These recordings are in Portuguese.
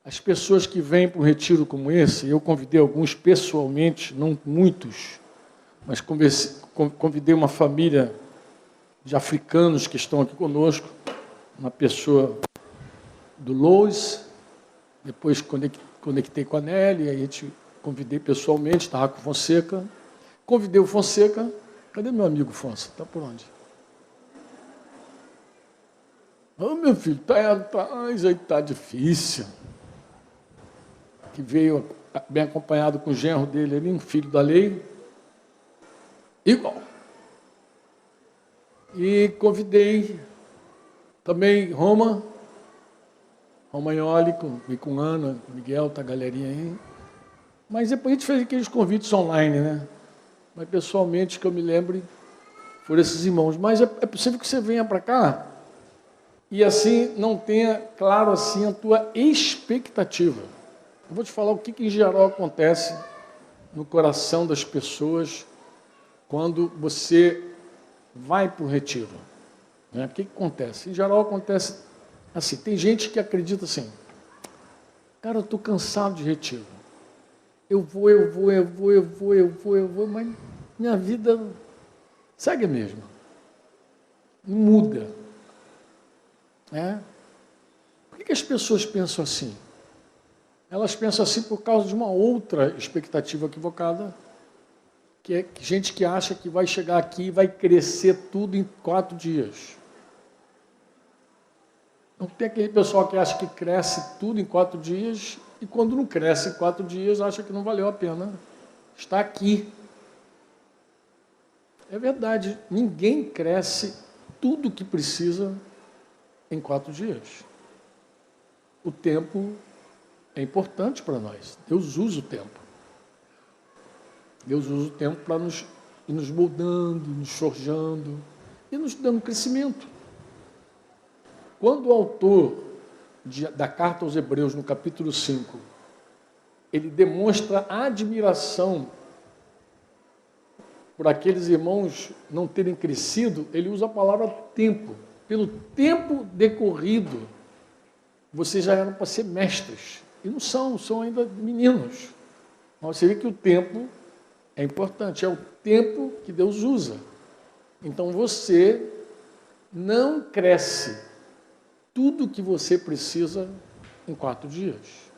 As pessoas que vêm para um retiro como esse, eu convidei alguns pessoalmente, não muitos, mas convidei uma família de africanos que estão aqui conosco, uma pessoa do Lois, depois conectei com a Nelly, aí a gente convidei pessoalmente, estava com o Fonseca, convidei o Fonseca. Cadê meu amigo Fonseca? Está por onde? Meu filho, tá difícil. Que veio bem acompanhado com o genro dele, ali, um filho da lei, igual. E convidei também Romagnoli, com Ana, com Miguel, tá a galerinha aí. Mas depois a gente fez aqueles convites online, né? Mas pessoalmente, que eu me lembre, foram esses irmãos. Mas é possível que você venha para cá e assim não tenha claro assim a tua expectativa. Eu vou te falar o que em geral acontece no coração das pessoas quando você vai para o retiro. Né? O que acontece? Em geral acontece assim, tem gente que acredita assim, cara, eu estou cansado de retiro. Eu vou, mas minha vida segue a mesma. Não muda. Por que as pessoas pensam assim? Elas pensam assim por causa de uma outra expectativa equivocada, que é gente que acha que vai chegar aqui e vai crescer tudo em 4 dias. Não tem aquele pessoal que acha que cresce tudo em 4 dias e quando não cresce em 4 dias acha que não valeu a pena estar aqui. É verdade, ninguém cresce tudo o que precisa em 4 dias. O tempo é importante para nós. Deus usa o tempo. Deus usa o tempo para nos moldando, nos forjando e nos dando crescimento. Quando o autor da carta aos Hebreus, no capítulo 5, ele demonstra admiração por aqueles irmãos não terem crescido, ele usa a palavra tempo. Pelo tempo decorrido, vocês já eram para ser mestres. E não são ainda meninos. Mas você vê que o tempo é importante, é o tempo que Deus usa. Então você não cresce tudo que você precisa em 4 dias.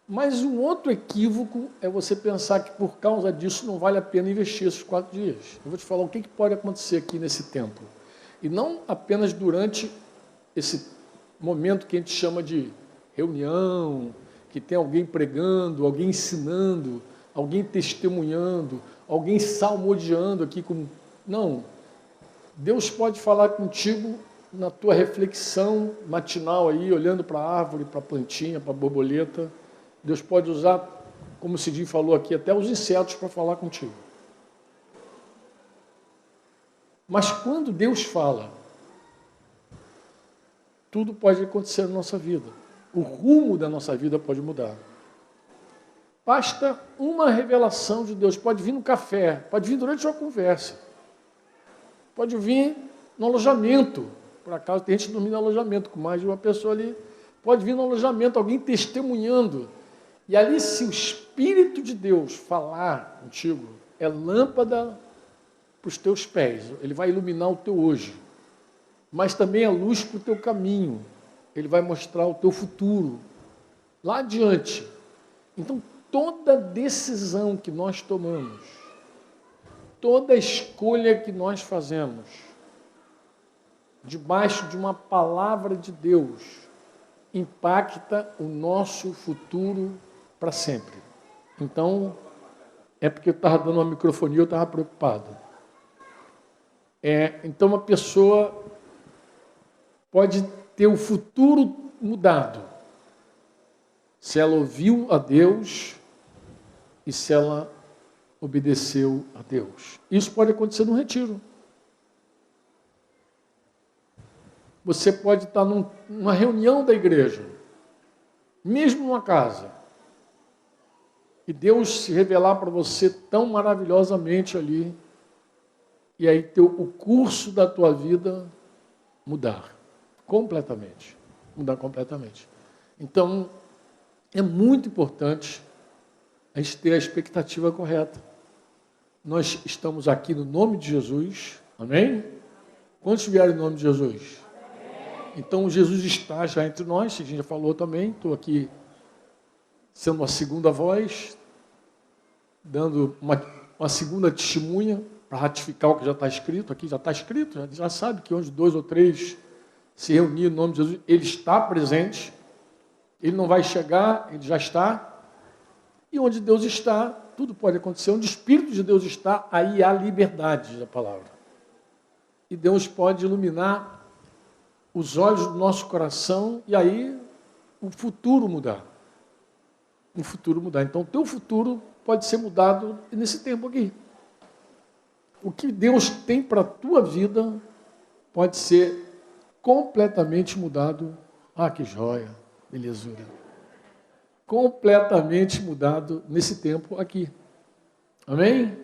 Mas um outro equívoco é você pensar que por causa disso não vale a pena investir esses 4 dias. Eu vou te falar o que pode acontecer aqui nesse tempo. E não apenas durante esse momento que a gente chama de reunião, que tem alguém pregando, alguém ensinando, alguém testemunhando, alguém salmodiando aqui. Não. Deus pode falar contigo na tua reflexão matinal aí, olhando para a árvore, para a plantinha, para a borboleta. Deus pode usar, como o Cidinho falou aqui, até os insetos para falar contigo. Mas quando Deus fala, tudo pode acontecer na nossa vida. O rumo da nossa vida pode mudar. Basta uma revelação de Deus. Pode vir no café, pode vir durante uma conversa. Pode vir no alojamento. Por acaso tem gente dormindo no alojamento com mais de uma pessoa ali. Pode vir no alojamento, alguém testemunhando. E ali, se o Espírito de Deus falar contigo, é lâmpada para os teus pés. Ele vai iluminar o teu hoje. Mas também é luz para o teu caminho. Ele vai mostrar o teu futuro. Lá adiante. Então, toda decisão que nós tomamos, toda escolha que nós fazemos, debaixo de uma palavra de Deus, impacta o nosso futuro para sempre. Então, é porque eu estava dando uma microfonia, eu estava preocupado. Então, uma pessoa pode ter o futuro mudado se ela ouviu a Deus e se ela obedeceu a Deus. Isso pode acontecer no retiro. Você pode estar numa reunião da igreja, mesmo numa casa, e Deus se revelar para você tão maravilhosamente ali, e aí o curso da tua vida mudar completamente. Mudar completamente. Então, é muito importante a gente ter a expectativa correta. Nós estamos aqui no nome de Jesus, amém? Quantos vieram em nome de Jesus? Então, Jesus está já entre nós, a gente já falou também, estou aqui sendo uma segunda voz, dando uma segunda testemunha para ratificar o que já está escrito, aqui já está escrito, já sabe que onde 2 ou 3 se reunir no nome de Jesus, Ele está presente, Ele não vai chegar, Ele já está, e onde Deus está, tudo pode acontecer, onde o Espírito de Deus está, aí há liberdade da palavra. E Deus pode iluminar os olhos do nosso coração e aí o futuro mudar. O futuro mudar. Então, o teu futuro pode ser mudado nesse tempo aqui. O que Deus tem para a tua vida pode ser completamente mudado. Ah, que joia, belezura. Completamente mudado nesse tempo aqui. Amém?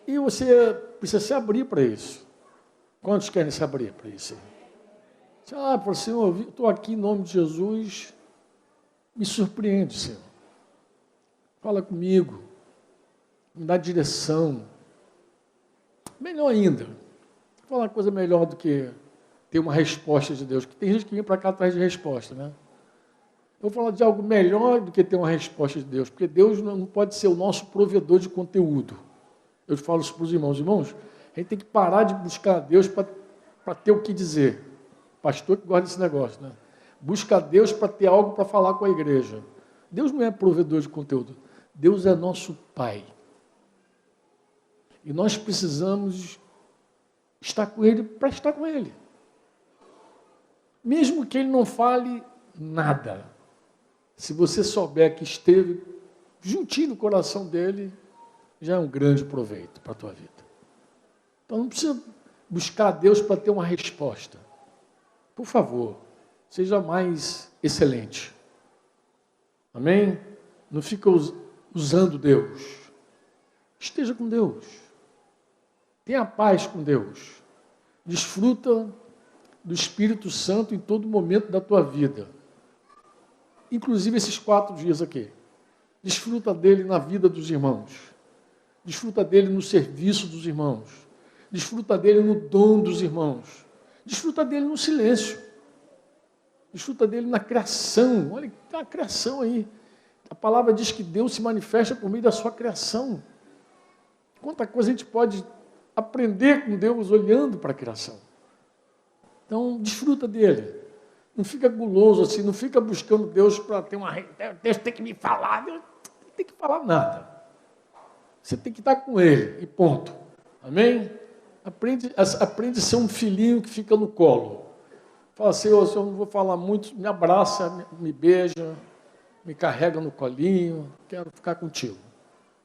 E você precisa se abrir para isso. Quantos querem se abrir para isso? Por Senhor, eu estou aqui em nome de Jesus, me surpreende, Senhor. Fala comigo, me dá direção. Melhor ainda, vou falar uma coisa melhor do que ter uma resposta de Deus, que tem gente que vem para cá atrás de resposta, né? Eu vou falar de algo melhor do que ter uma resposta de Deus, porque Deus não pode ser o nosso provedor de conteúdo. Eu falo isso para os irmãos. Irmãos, a gente tem que parar de buscar a Deus para ter o que dizer. Pastor que gosta desse negócio, né? Busca a Deus para ter algo para falar com a igreja. Deus não é provedor de conteúdo. Deus é nosso Pai. E nós precisamos estar com Ele para estar com Ele. Mesmo que Ele não fale nada. Se você souber que esteve juntinho no coração dEle, já é um grande proveito para a tua vida. Então não precisa buscar a Deus para ter uma resposta. Por favor, seja mais excelente. Amém? Não fica usando Deus. Esteja com Deus. Tenha paz com Deus. Desfruta do Espírito Santo em todo momento da tua vida. Inclusive esses 4 dias aqui. Desfruta dele na vida dos irmãos. Desfruta dele no serviço dos irmãos. Desfruta dele no dom dos irmãos. Desfruta dele no silêncio. Desfruta dele na criação. Olha, tem uma criação aí. A palavra diz que Deus se manifesta por meio da sua criação. Quanta coisa a gente pode aprender com Deus olhando para a criação. Então, desfruta dele. Não fica guloso assim, não fica buscando Deus para ter uma... Deus tem que me falar. Deus não tem que falar nada. Você tem que estar com ele e ponto. Amém? Aprende a ser um filhinho que fica no colo. Fala assim, eu não vou falar muito, me abraça, me beija, me carrega no colinho, quero ficar contigo.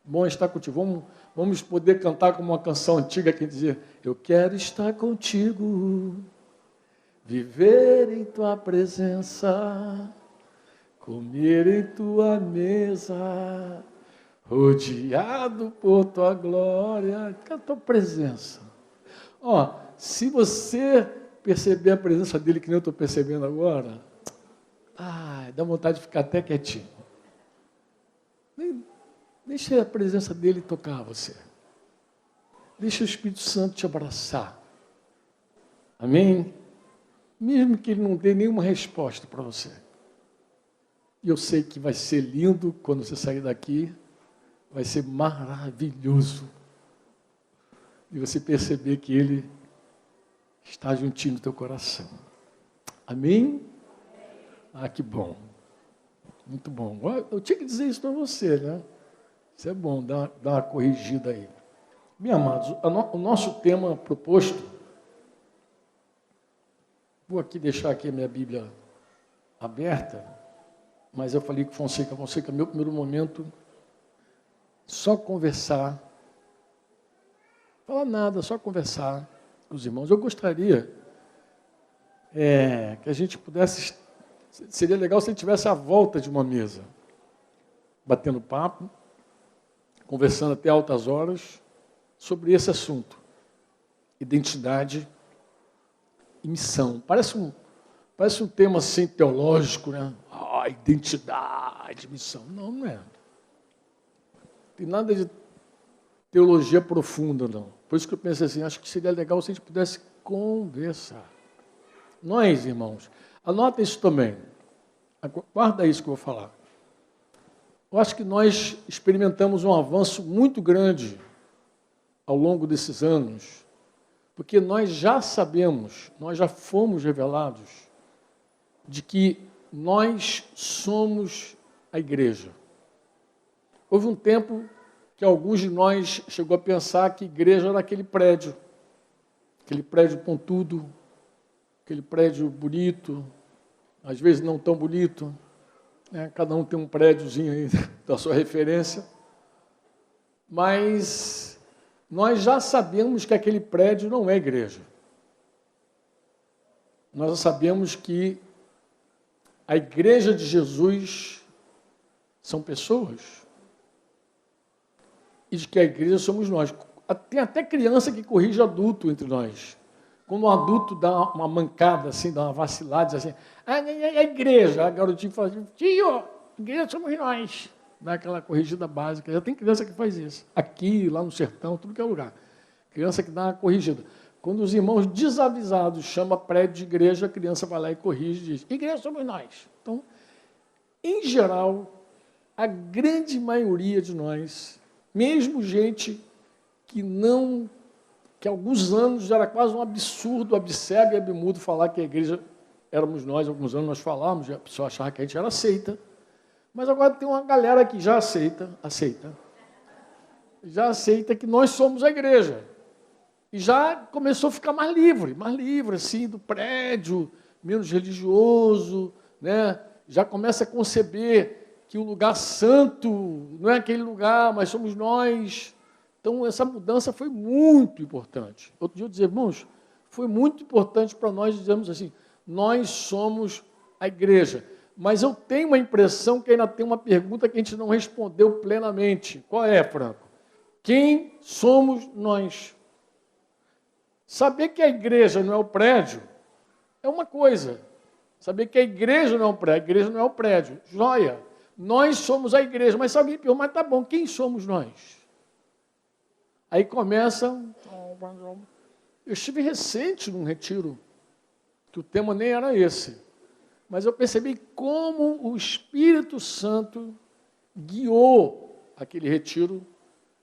Bom estar contigo. Vamos poder cantar como uma canção antiga que dizia, eu quero estar contigo, viver em tua presença, comer em tua mesa, rodeado por tua glória, com a tua presença. Se você perceber a presença dele que nem eu estou percebendo agora, dá vontade de ficar até quietinho. Deixa a presença dele tocar você. Deixa o Espírito Santo te abraçar. Amém? Mesmo que ele não dê nenhuma resposta para você. E eu sei que vai ser lindo quando você sair daqui. Vai ser maravilhoso. E você perceber que ele está juntinho no teu coração. Amém? Que bom. Muito bom. Eu tinha que dizer isso para você, né? Isso é bom, dá uma corrigida aí. Meus amados, o nosso tema proposto, vou aqui deixar aqui a minha Bíblia aberta, mas eu falei com Fonseca, meu primeiro momento, só conversar, falar nada, só conversar com os irmãos. Eu gostaria que a gente pudesse, seria legal se a gente tivesse à volta de uma mesa, batendo papo, conversando até altas horas sobre esse assunto, identidade e missão. Parece um tema assim teológico, né? identidade, missão. Não, não é. Não tem nada de teologia profunda, não. Por isso que eu pensei assim, acho que seria legal se a gente pudesse conversar. Nós, irmãos, anota isso também. Guarda isso que eu vou falar. Eu acho que nós experimentamos um avanço muito grande ao longo desses anos, porque nós já sabemos, nós já fomos revelados de que nós somos a igreja. Houve um tempo que alguns de nós chegou a pensar que igreja era aquele prédio pontudo, aquele prédio bonito, às vezes não tão bonito, né? Cada um tem um prédiozinho aí da sua referência, mas nós já sabemos que aquele prédio não é igreja. Nós já sabemos que a igreja de Jesus são pessoas e de que a igreja somos nós. Tem até criança que corrige adulto entre nós. Quando um adulto dá uma mancada, assim, dá uma vacilada, diz assim, a igreja, a garotinha fala assim, tio, igreja somos nós. Dá aquela corrigida básica. Já tem criança que faz isso. Aqui, lá no sertão, tudo que é lugar. Criança que dá uma corrigida. Quando os irmãos desavisados chamam prédio de igreja, a criança vai lá e corrige e diz, igreja somos nós. Então, em geral, a grande maioria de nós, mesmo gente que há alguns anos já era quase um absurdo, abcego e abmudo falar que a igreja éramos nós, alguns anos nós falávamos, a pessoa achava que a gente era seita, mas agora tem uma galera que já aceita que nós somos a igreja. E já começou a ficar mais livre, assim, do prédio, menos religioso, né? Já começa a conceber que o lugar santo não é aquele lugar, mas somos nós. Então, essa mudança foi muito importante. Outro dia eu dizia, irmãos, foi muito importante para nós dizermos assim, nós somos a igreja. Mas eu tenho uma impressão que ainda tem uma pergunta que a gente não respondeu plenamente. Qual é, Franco? Quem somos nós? Saber que a igreja não é o prédio é uma coisa. Saber que a igreja não é o prédio, joia. Nós somos a igreja, mas se alguém pergunta, mas tá bom, quem somos nós? Aí começa... Eu estive recente num retiro, que o tema nem era esse, mas eu percebi como o Espírito Santo guiou aquele retiro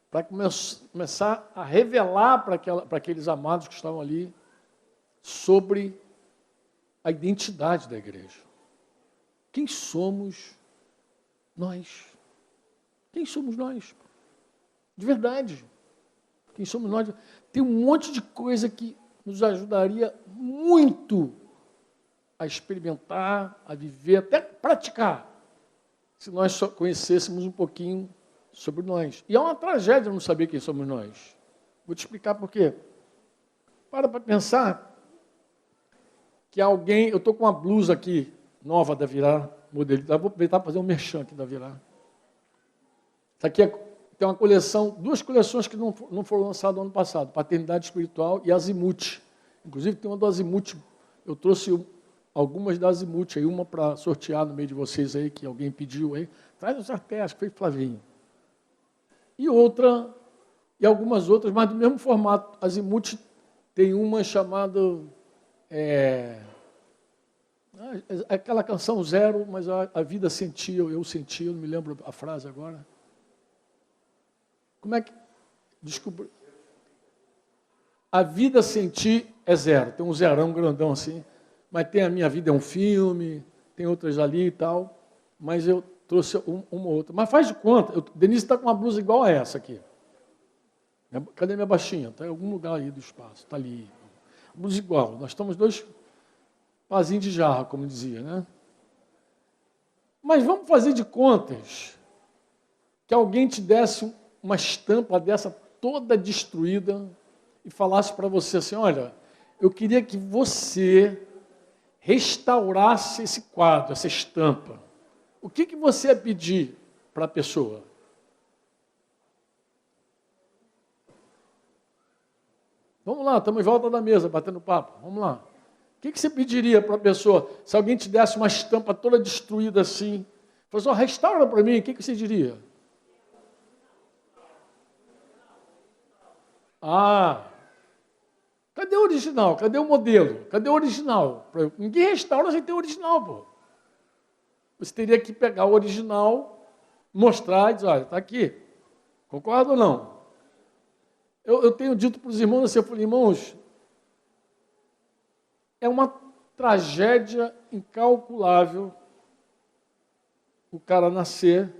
para começar a revelar para aqueles amados que estavam ali sobre a identidade da igreja. Quem somos nós? Quem somos nós? De verdade. Quem somos nós? Tem um monte de coisa que nos ajudaria muito a experimentar, a viver, até praticar, se nós só conhecêssemos um pouquinho sobre nós. E é uma tragédia não saber quem somos nós. Vou te explicar por quê. Para pensar que alguém... Eu estou com uma blusa aqui, nova da Virar, modelo. Vou aproveitar para fazer um merchan aqui da Virar. Isso aqui tem uma coleção, 2 coleções que não foram lançadas no ano passado, Paternidade Espiritual e Azimuth. Inclusive tem uma do Azimuth, eu trouxe algumas da Azimuth, aí, uma para sortear no meio de vocês aí, que alguém pediu aí. Traz o sorteio, acho que foi Flavinho. E outra, e algumas outras, mas do mesmo formato. Azimuth tem uma chamada... aquela canção Zero, mas a vida sentia, eu sentia, eu não me lembro a frase agora. Como é que... Desculpa. A vida sentir é zero. Tem um zerão grandão assim. Mas tem a minha vida é um filme, tem outras ali e tal. Mas eu trouxe uma outra. Mas faz de conta, Denise está com uma blusa igual a essa aqui. Cadê minha baixinha? Está em algum lugar aí do espaço. Está ali. Blusa igual. Nós estamos 2 pazinhos de jarra, como dizia, né? Mas vamos fazer de contas que alguém te desse uma estampa dessa toda destruída e falasse para você assim, olha, eu queria que você restaurasse esse quadro, essa estampa. O que você ia pedir para a pessoa? Vamos lá, estamos em volta da mesa, batendo papo. Vamos lá. que você pediria para a pessoa se alguém te desse uma estampa toda destruída assim? Falou assim, restaura para mim, o que você diria? Ah, cadê o original? Cadê o modelo? Cadê o original? Ninguém restaura sem ter o original, pô. Você teria que pegar o original, mostrar e dizer, olha, está aqui. Concorda ou não? Eu tenho dito para os irmãos assim, eu falei, irmãos, é uma tragédia incalculável o cara nascer,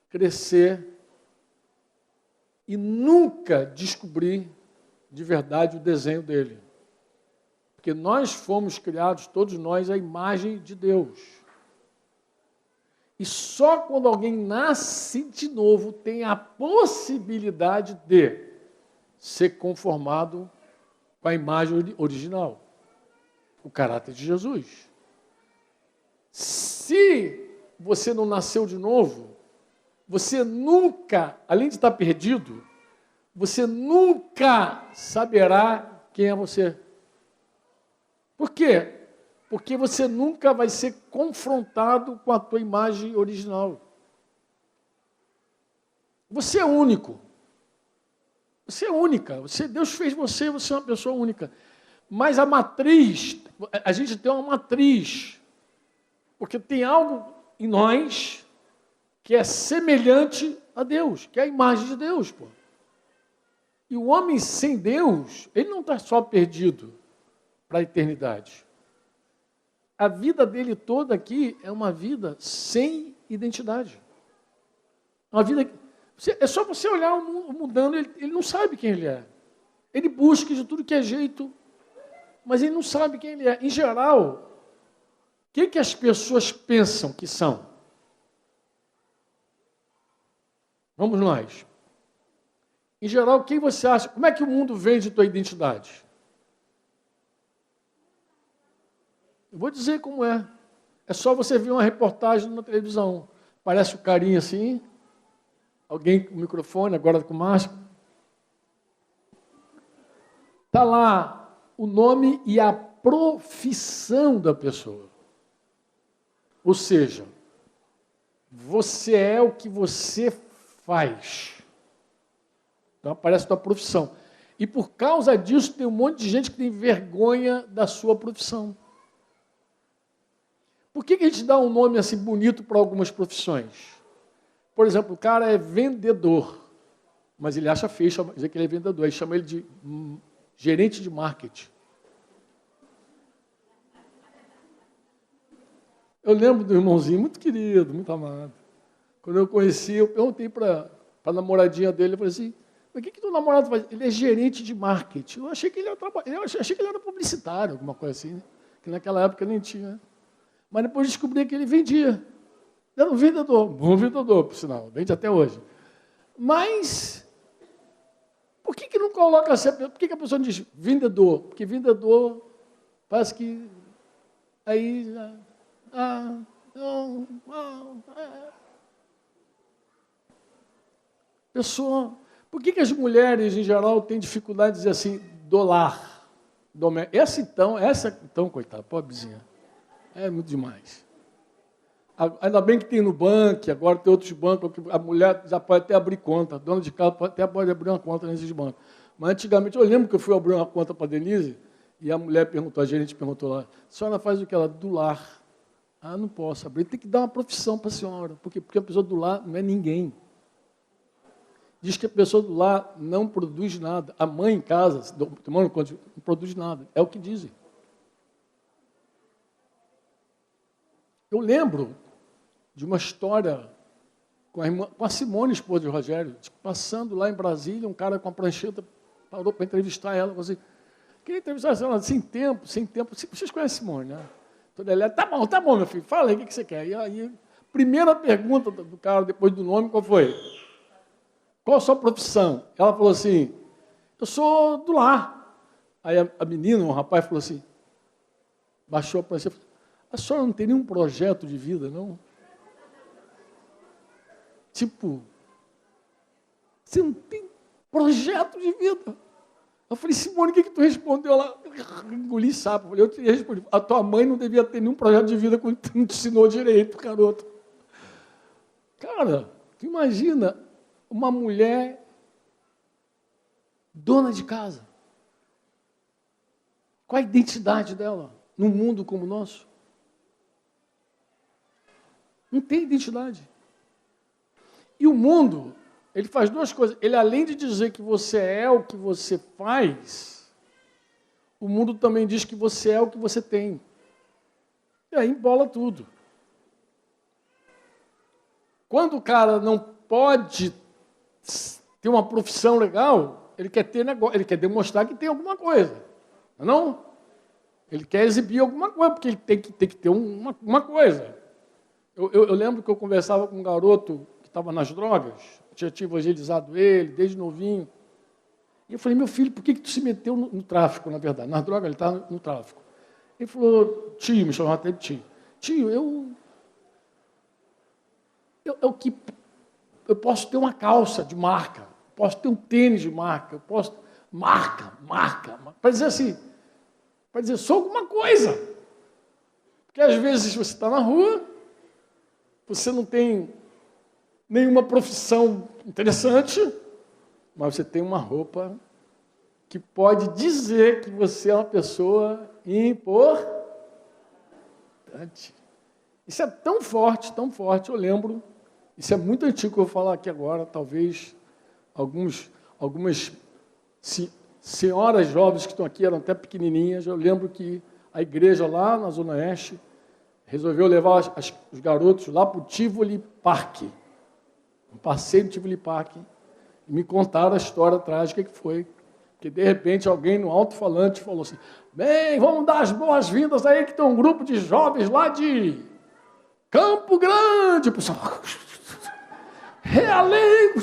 crescer e nunca descobrir de verdade o desenho dele. Porque nós fomos criados, todos nós, à imagem de Deus. E só quando alguém nasce de novo tem a possibilidade de ser conformado com a imagem original, o caráter de Jesus. Se você não nasceu de novo, você nunca, além de estar perdido, você nunca saberá quem é você. Por quê? Porque você nunca vai ser confrontado com a tua imagem original. Você é único. Você é única. Deus fez você é uma pessoa única. Mas a matriz, a gente tem uma matriz, porque tem algo em nós que é semelhante a Deus, que é a imagem de Deus, pô. E o homem sem Deus, ele não está só perdido para a eternidade. A vida dele toda aqui é uma vida sem identidade. Uma vida... É só você olhar o mundo mudando, ele não sabe quem ele é. Ele busca de tudo que é jeito, mas ele não sabe quem ele é. Em geral, o que as pessoas pensam que são? Vamos nós. Em geral, quem você acha? Como é que o mundo vende tua identidade? Eu vou dizer como é. É só você ver uma reportagem na televisão. Parece o carinha assim, alguém com o microfone, agora com máscara. Está lá o nome e a profissão da pessoa. Ou seja, você é o que você faz. Então aparece a tua profissão. E por causa disso tem um monte de gente que tem vergonha da sua profissão. Por que a gente dá um nome assim bonito para algumas profissões? Por exemplo, o cara é vendedor, mas ele acha feio dizer que ele é vendedor, aí chama ele de gerente de marketing. Eu lembro do irmãozinho muito querido, muito amado. Quando eu conheci, eu perguntei para a namoradinha dele, eu falei assim, mas o que teu namorado faz? Ele é gerente de marketing. Eu achei que ele era publicitário, alguma coisa assim, né? Que naquela época nem tinha. Mas depois descobri que ele vendia. Era um vendedor, bom vendedor, por sinal, vende até hoje. Mas, por que não coloca assim? Por que a pessoa diz vendedor? Porque vendedor parece que aí... Pessoa, por que as mulheres, em geral, têm dificuldade de dizer assim, dolar? Essa então, coitada, pobrezinha, é muito demais. Ainda bem que tem no banco, agora tem outros bancos, que a mulher já pode até abrir conta, a dona de casa pode abrir uma conta nesses bancos. Mas antigamente, eu lembro que eu fui abrir uma conta para a Denise, e a mulher perguntou, a gerente perguntou lá, a senhora faz o que? Ela, do lar. Ah, não posso abrir, tem que dar uma profissão para a senhora, porque a pessoa do lar não é ninguém. Diz que a pessoa do lar não produz nada. A mãe em casa, tomando conta, não produz nada. É o que dizem. Eu lembro de uma história com a Simone, esposa de Rogério, passando lá em Brasília, um cara com a prancheta parou para entrevistar ela, falou assim, queria entrevistar ela, sem tempo. Vocês conhecem a Simone, né? Toda ela, tá bom, meu filho, fala aí o que você quer. E aí, primeira pergunta do cara, depois do nome, qual foi? Qual a sua profissão? Ela falou assim, eu sou do lar. Aí a menina, o rapaz, falou assim, baixou a prancheta, a senhora não tem nenhum projeto de vida, não? Tipo, você não tem projeto de vida. Eu falei, Simone, o que tu respondeu lá? Engoli sapo. Eu falei, eu teria respondido, a tua mãe não devia ter nenhum projeto de vida quando tu não te ensinou direito, garoto. Cara, tu imagina uma mulher dona de casa. Qual a identidade dela num mundo como o nosso? Não tem identidade. E o mundo, ele faz duas coisas. Ele, além de dizer que você é o que você faz, o mundo também diz que você é o que você tem. E aí embola tudo. Quando o cara não pode ter uma profissão legal, ele quer ter negócio, ele quer demonstrar que tem alguma coisa. Não? Ele quer exibir alguma coisa, porque ele tem que ter uma coisa. Eu lembro que eu conversava com um garoto que estava nas drogas, tinha evangelizado ele desde novinho. E eu falei, meu filho, por que tu se meteu no tráfico, na verdade? Nas drogas ele estava no tráfico. Ele falou, tio, me chamava até de tio. Tio, eu posso ter uma calça de marca, posso ter um tênis de marca, eu posso... Marca. Para dizer assim, para dizer, sou alguma coisa. Porque às vezes você está na rua, você não tem nenhuma profissão interessante, mas você tem uma roupa que pode dizer que você é uma pessoa importante. Isso é tão forte, eu lembro, isso é muito antigo que eu vou falar aqui agora, talvez algumas senhoras jovens que estão aqui eram até pequenininhas. Eu lembro que a igreja lá na Zona Oeste resolveu levar os garotos lá para o Tivoli Park, um passeio no Tivoli Park, e me contaram a história trágica que foi, que de repente alguém no alto-falante falou assim, bem, vamos dar as boas-vindas aí que tem um grupo de jovens lá de Campo Grande, pessoal, Realengo,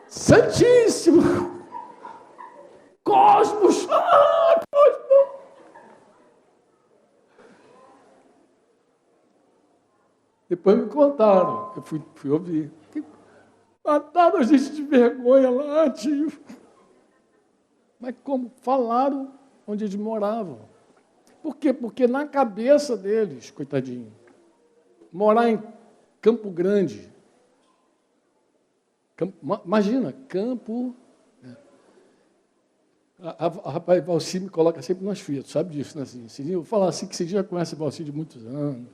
Santíssimo, Cosmos, Cosmos. Depois me contaram, eu fui ouvir. Mataram a gente de vergonha lá, tio. Mas como? Falaram onde eles moravam. Por quê? Porque na cabeça deles, coitadinho, morar em Campo Grande, imagina, Campo... A rapaz Valci me coloca sempre nas fias, tu sabe disso, né? Eu vou falar assim, que você já conhece o Valci de muitos anos.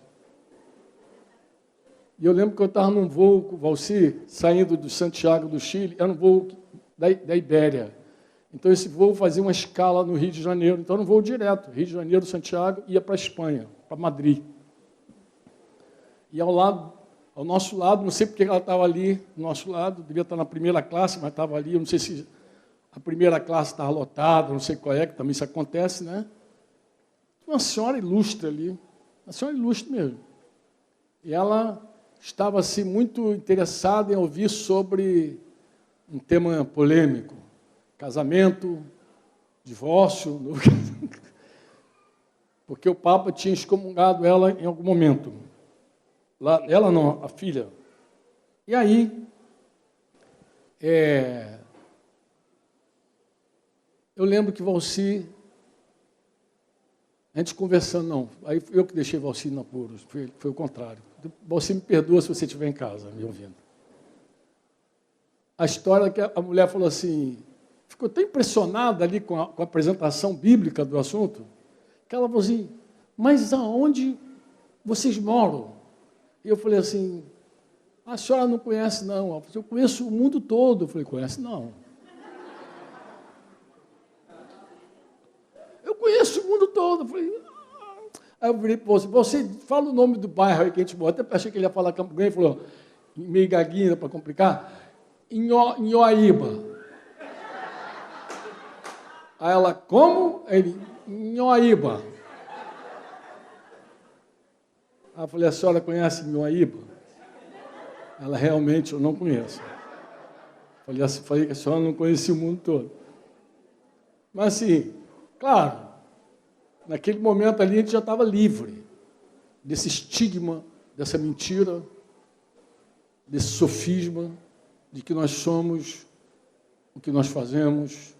E eu lembro que eu estava num voo com o Valci, saindo de Santiago do Chile, era um voo da Ibéria. Então, esse voo fazia uma escala no Rio de Janeiro. Então, era um voo direto, Rio de Janeiro, Santiago, ia para a Espanha, para Madrid. E ao nosso lado, não sei porque ela estava ali, do nosso lado, devia estar na primeira classe, mas estava ali, eu não sei se a primeira classe estava lotada, não sei qual é, que também isso acontece, né? Uma senhora ilustre ali, uma senhora ilustre mesmo. E ela estava assim, muito interessada em ouvir sobre um tema polêmico, casamento, divórcio, porque o Papa tinha excomungado ela em algum momento. Ela não, a filha. E aí, eu lembro que Valci, a gente conversando, não, aí eu que deixei Valci no apuro, foi o contrário. Valci, me perdoa se você estiver em casa, me ouvindo. A história que a mulher falou assim, ficou tão impressionada ali com a apresentação bíblica do assunto, que ela falou assim, mas aonde vocês moram? E eu falei assim, a senhora não conhece, não. Ela falou, eu conheço o mundo todo. Eu falei, conhece, não. Eu conheço o mundo todo. Eu falei, Aí eu virei para você fala o nome do bairro aí que a gente mora. Até achei que ele ia falar Campo Grande, falou, meio gaguinha para complicar, Inhoaíba. Aí ela, como? Ele, Inhoaíba. Aí eu falei, a senhora conhece Inhoaíba? Ela, realmente, eu não conheço. Falei que a senhora não conhecia o mundo todo. Mas, assim, claro, naquele momento ali a gente já estava livre desse estigma, dessa mentira, desse sofisma de que nós somos o que nós fazemos,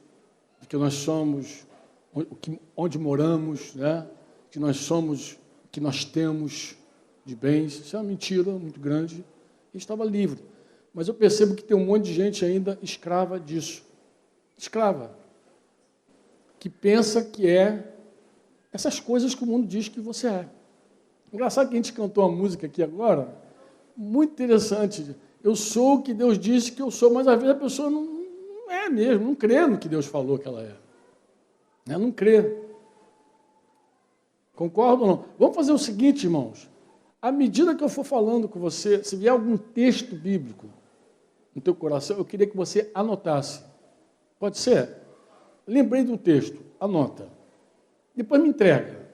de que nós somos onde moramos, né? Que nós somos o que nós temos de bens. Isso é uma mentira muito grande. Ele estava livre. Mas eu percebo que tem um monte de gente ainda escrava disso. Escrava. Que pensa que é essas coisas que o mundo diz que você é. Engraçado que a gente cantou uma música aqui agora, muito interessante. Eu sou o que Deus disse que eu sou, mas às vezes a pessoa não é mesmo, não crê no que Deus falou que ela é. Não crê. Concorda ou não? Vamos fazer o seguinte, irmãos. À medida que eu for falando com você, se vier algum texto bíblico no teu coração, eu queria que você anotasse. Pode ser? Lembrei de um texto, anota. Depois me entrega.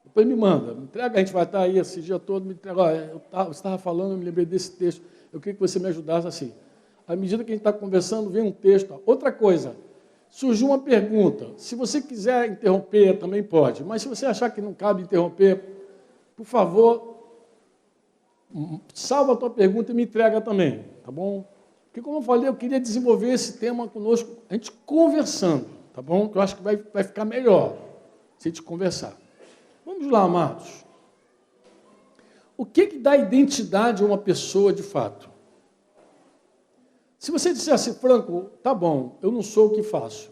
Depois me manda. Me entrega, a gente vai estar aí esse dia todo, me entrega. Olha, você estava falando, eu me lembrei desse texto. Eu queria que você me ajudasse assim. À medida que a gente está conversando, vem um texto. Outra coisa, surgiu uma pergunta. Se você quiser interromper, também pode. Mas se você achar que não cabe interromper, por favor, salva a tua pergunta e me entrega também, tá bom? Porque, como eu falei, eu queria desenvolver esse tema conosco, a gente conversando, tá bom? Que eu acho que vai ficar melhor se a gente conversar. Vamos lá, amados. O que dá identidade a uma pessoa de fato? Se você dissesse, Franco, tá bom, eu não sou o que faço.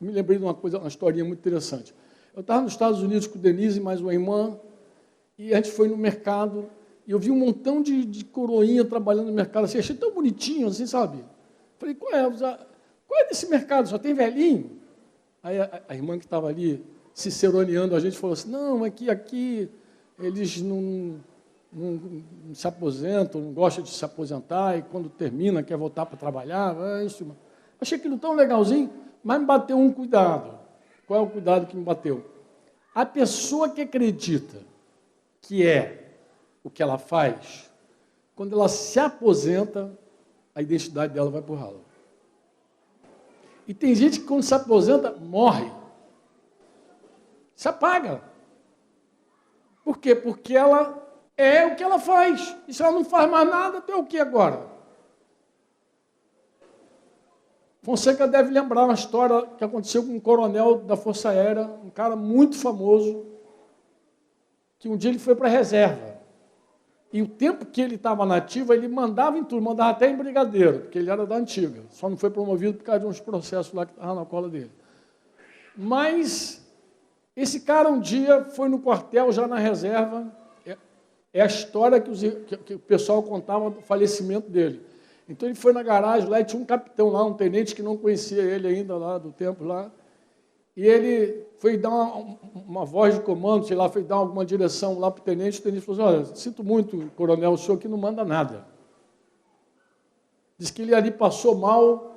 Me lembrei de uma historinha muito interessante. Eu estava nos Estados Unidos com o Denise e mais uma irmã, e a gente foi no mercado, e eu vi um montão de coroinha trabalhando no mercado, assim, achei tão bonitinho, assim, sabe? Falei, qual é desse mercado? Só tem velhinho? Aí a irmã que estava ali, ciceroneando a gente, falou assim, não, é que aqui eles não se aposentam, não gostam de se aposentar, e quando termina quer voltar para trabalhar. Isso. Achei aquilo tão legalzinho, mas me bateu um cuidado. Qual é o cuidado que me bateu? A pessoa que acredita que é o que ela faz, quando ela se aposenta, a identidade dela vai por ralo. E tem gente que quando se aposenta, morre. Se apaga. Por quê? Porque ela é o que ela faz. E se ela não faz mais nada, tem o que agora? Fonseca deve lembrar uma história que aconteceu com um coronel da Força Aérea, um cara muito famoso, que um dia ele foi para a reserva. E o tempo que ele estava na ativa, ele mandava em tudo, mandava até em brigadeiro, porque ele era da antiga. Só não foi promovido por causa de uns processos lá que estavam na cola dele. Mas esse cara um dia foi no quartel, já na reserva. É a história que o pessoal contava do falecimento dele. Então ele foi na garagem lá e tinha um capitão lá, um tenente que não conhecia ele ainda lá do tempo lá. E ele foi dar uma voz de comando, sei lá, foi dar alguma direção lá para o tenente falou assim, olha, sinto muito, coronel, o senhor aqui não manda nada. Diz que ele ali passou mal,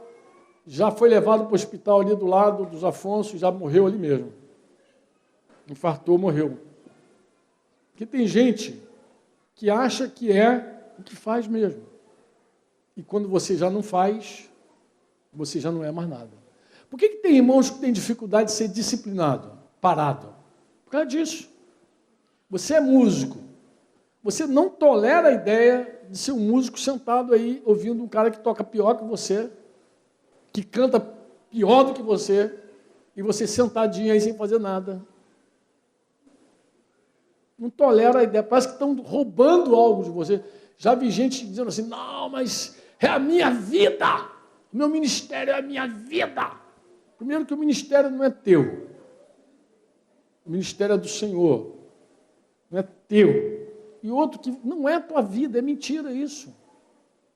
já foi levado para o hospital ali do lado dos Afonso, já morreu ali mesmo. Infartou, morreu. Porque tem gente que acha que é o que faz mesmo. E quando você já não faz, você já não é mais nada. Por que tem irmãos que têm dificuldade de ser disciplinado, parado? Por causa disso. Você é músico. Você não tolera a ideia de ser um músico sentado aí, ouvindo um cara que toca pior que você, que canta pior do que você, e você sentadinho aí sem fazer nada. Não tolera a ideia. Parece que estão roubando algo de você. Já vi gente dizendo assim, não, mas é a minha vida. O meu ministério é a minha vida. Primeiro que o ministério não é teu. O ministério é do Senhor. Não é teu. E outro que não é a tua vida, é mentira isso.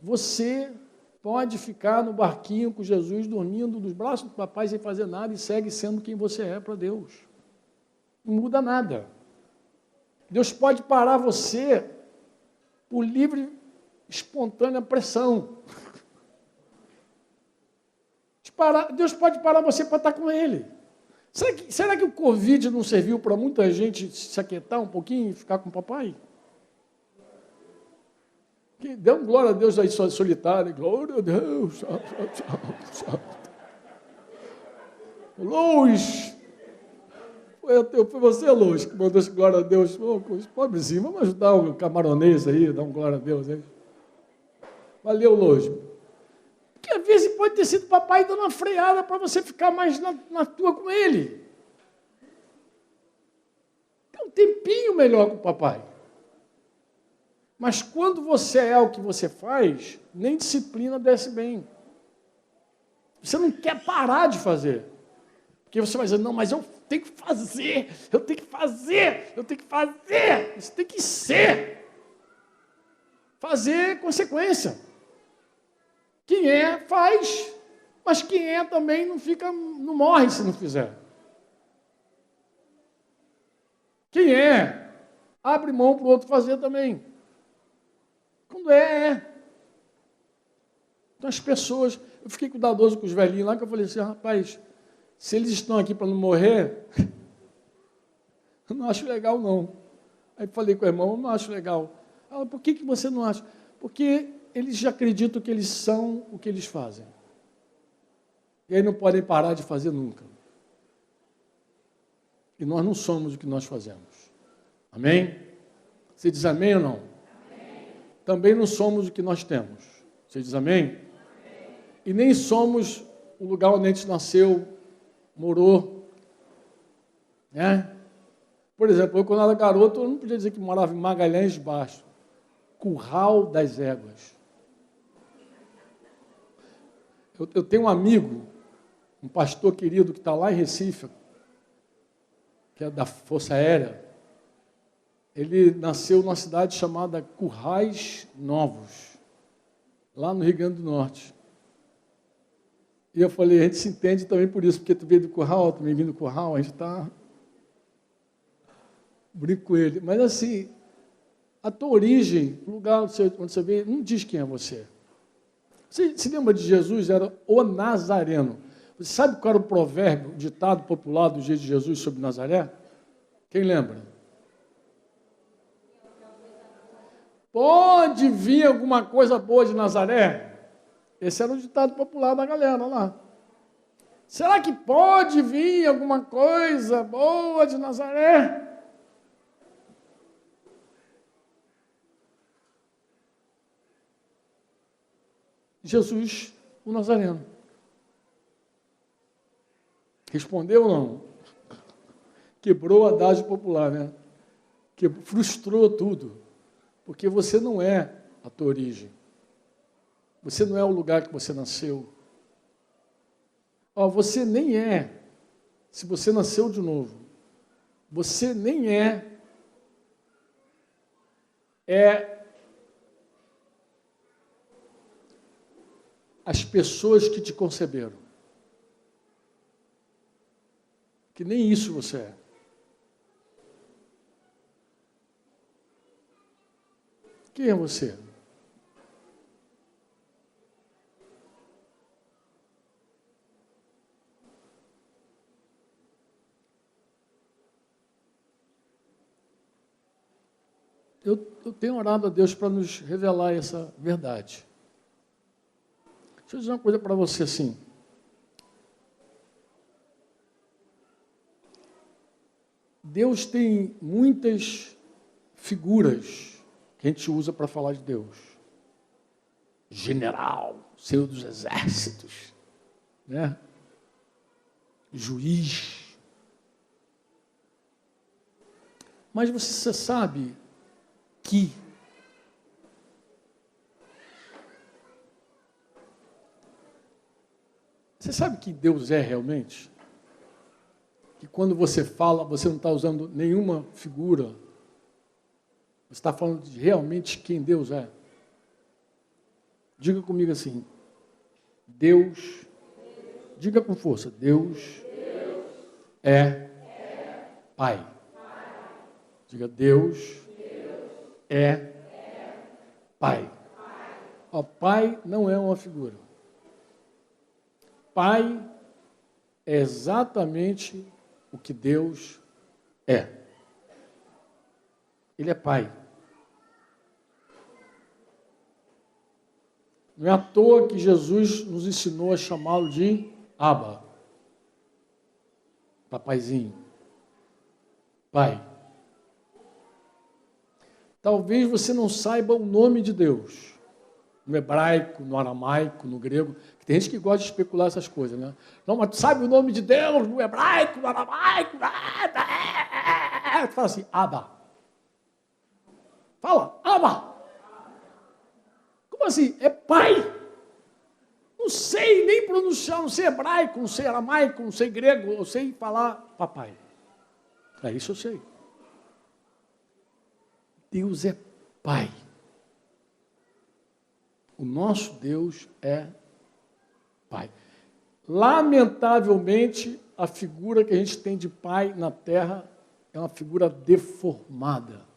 Você pode ficar no barquinho com Jesus, dormindo nos braços do papai sem fazer nada e segue sendo quem você é para Deus. Não muda nada. Deus pode parar você por livre, espontânea pressão. Deus pode parar você para estar com Ele. Será que o Covid não serviu para muita gente se aquietar um pouquinho e ficar com o papai? Que dê um glória a Deus aí solitário. Glória a Deus. Luz. Foi você, Luz, que mandou esse glória a Deus. Pobrezinho, vamos ajudar o camaronês aí, dar um glória a Deus aí. Valeu, Luz. Por Porque às vezes pode ter sido papai dando uma freada para você ficar mais na tua com ele. Tem um tempinho melhor com o papai. Mas quando você é o que você faz, nem disciplina desce bem. Você não quer parar de fazer. Porque você vai dizer, não, mas eu tenho que fazer, eu tenho que fazer, eu tenho que fazer. Isso tem que ser. Fazer consequência. Quem é, faz. Mas quem é também não morre se não fizer. Quem é, abre mão para o outro fazer também. Quando é. Então as pessoas, eu fiquei cuidadoso com os velhinhos lá, que eu falei assim, rapaz, se eles estão aqui para não morrer, eu não acho legal não. Aí falei com o irmão, eu não acho legal. Ela, por que você não acha? Porque eles já acreditam que eles são o que eles fazem. E aí não podem parar de fazer nunca. E nós não somos o que nós fazemos. Amém? Você diz amém ou não? Amém. Também não somos o que nós temos. Você diz amém? Amém? E nem somos o lugar onde a gente nasceu, morou. Né? Por exemplo, eu quando era garoto, eu não podia dizer que morava em Magalhães Baixo. Curral das Éguas. Eu tenho um amigo, um pastor querido que está lá em Recife, que é da Força Aérea. Ele nasceu numa cidade chamada Currais Novos, lá no Rio Grande do Norte. E eu falei, a gente se entende também por isso, porque tu veio do Curral, eu também vim do Curral, a gente está... Brinco com ele. Mas assim, a tua origem, o lugar onde você veio, não diz quem é você. Você se lembra de Jesus? Era o Nazareno. Você sabe qual era o provérbio, o ditado popular do dia de Jesus sobre Nazaré? Quem lembra? Pode vir alguma coisa boa de Nazaré? Esse era o ditado popular da galera lá. Será que pode vir alguma coisa boa de Nazaré? Jesus, o Nazareno. Respondeu ou não? Quebrou o adágio popular, né? Frustrou tudo. Porque você não é a tua origem. Você não é o lugar que você nasceu. Você nem é, se você nasceu de novo, você nem é as pessoas que te conceberam. Que nem isso você é. Quem é você? Eu tenho orado a Deus para nos revelar essa verdade. Deixa eu dizer uma coisa para você assim. Deus tem muitas figuras que a gente usa para falar de Deus. General, Senhor dos Exércitos, né? Juiz. Mas você sabe que você sabe que Deus é realmente? Que quando você fala, você não está usando nenhuma figura. Você está falando de realmente quem Deus é. Diga comigo assim. Deus, diga com força. Deus é Pai. Diga, Deus é Pai. Pai não é uma figura. Pai é exatamente o que Deus é. Ele é Pai. Não é à toa que Jesus nos ensinou a chamá-lo de Abba. Papaizinho. Pai. Talvez você não saiba o nome de Deus, no hebraico, no aramaico, no grego, que tem gente que gosta de especular essas coisas, né? Não, mas tu sabe o nome de Deus no hebraico, no aramaico, tu fala assim, Abba. Fala, Abba. Como assim? É pai. Não sei nem pronunciar, não sei hebraico, não sei aramaico, não sei grego, eu sei falar papai. É isso eu sei. Deus é pai. O nosso Deus é pai. Lamentavelmente, a figura que a gente tem de pai na terra é uma figura deformada.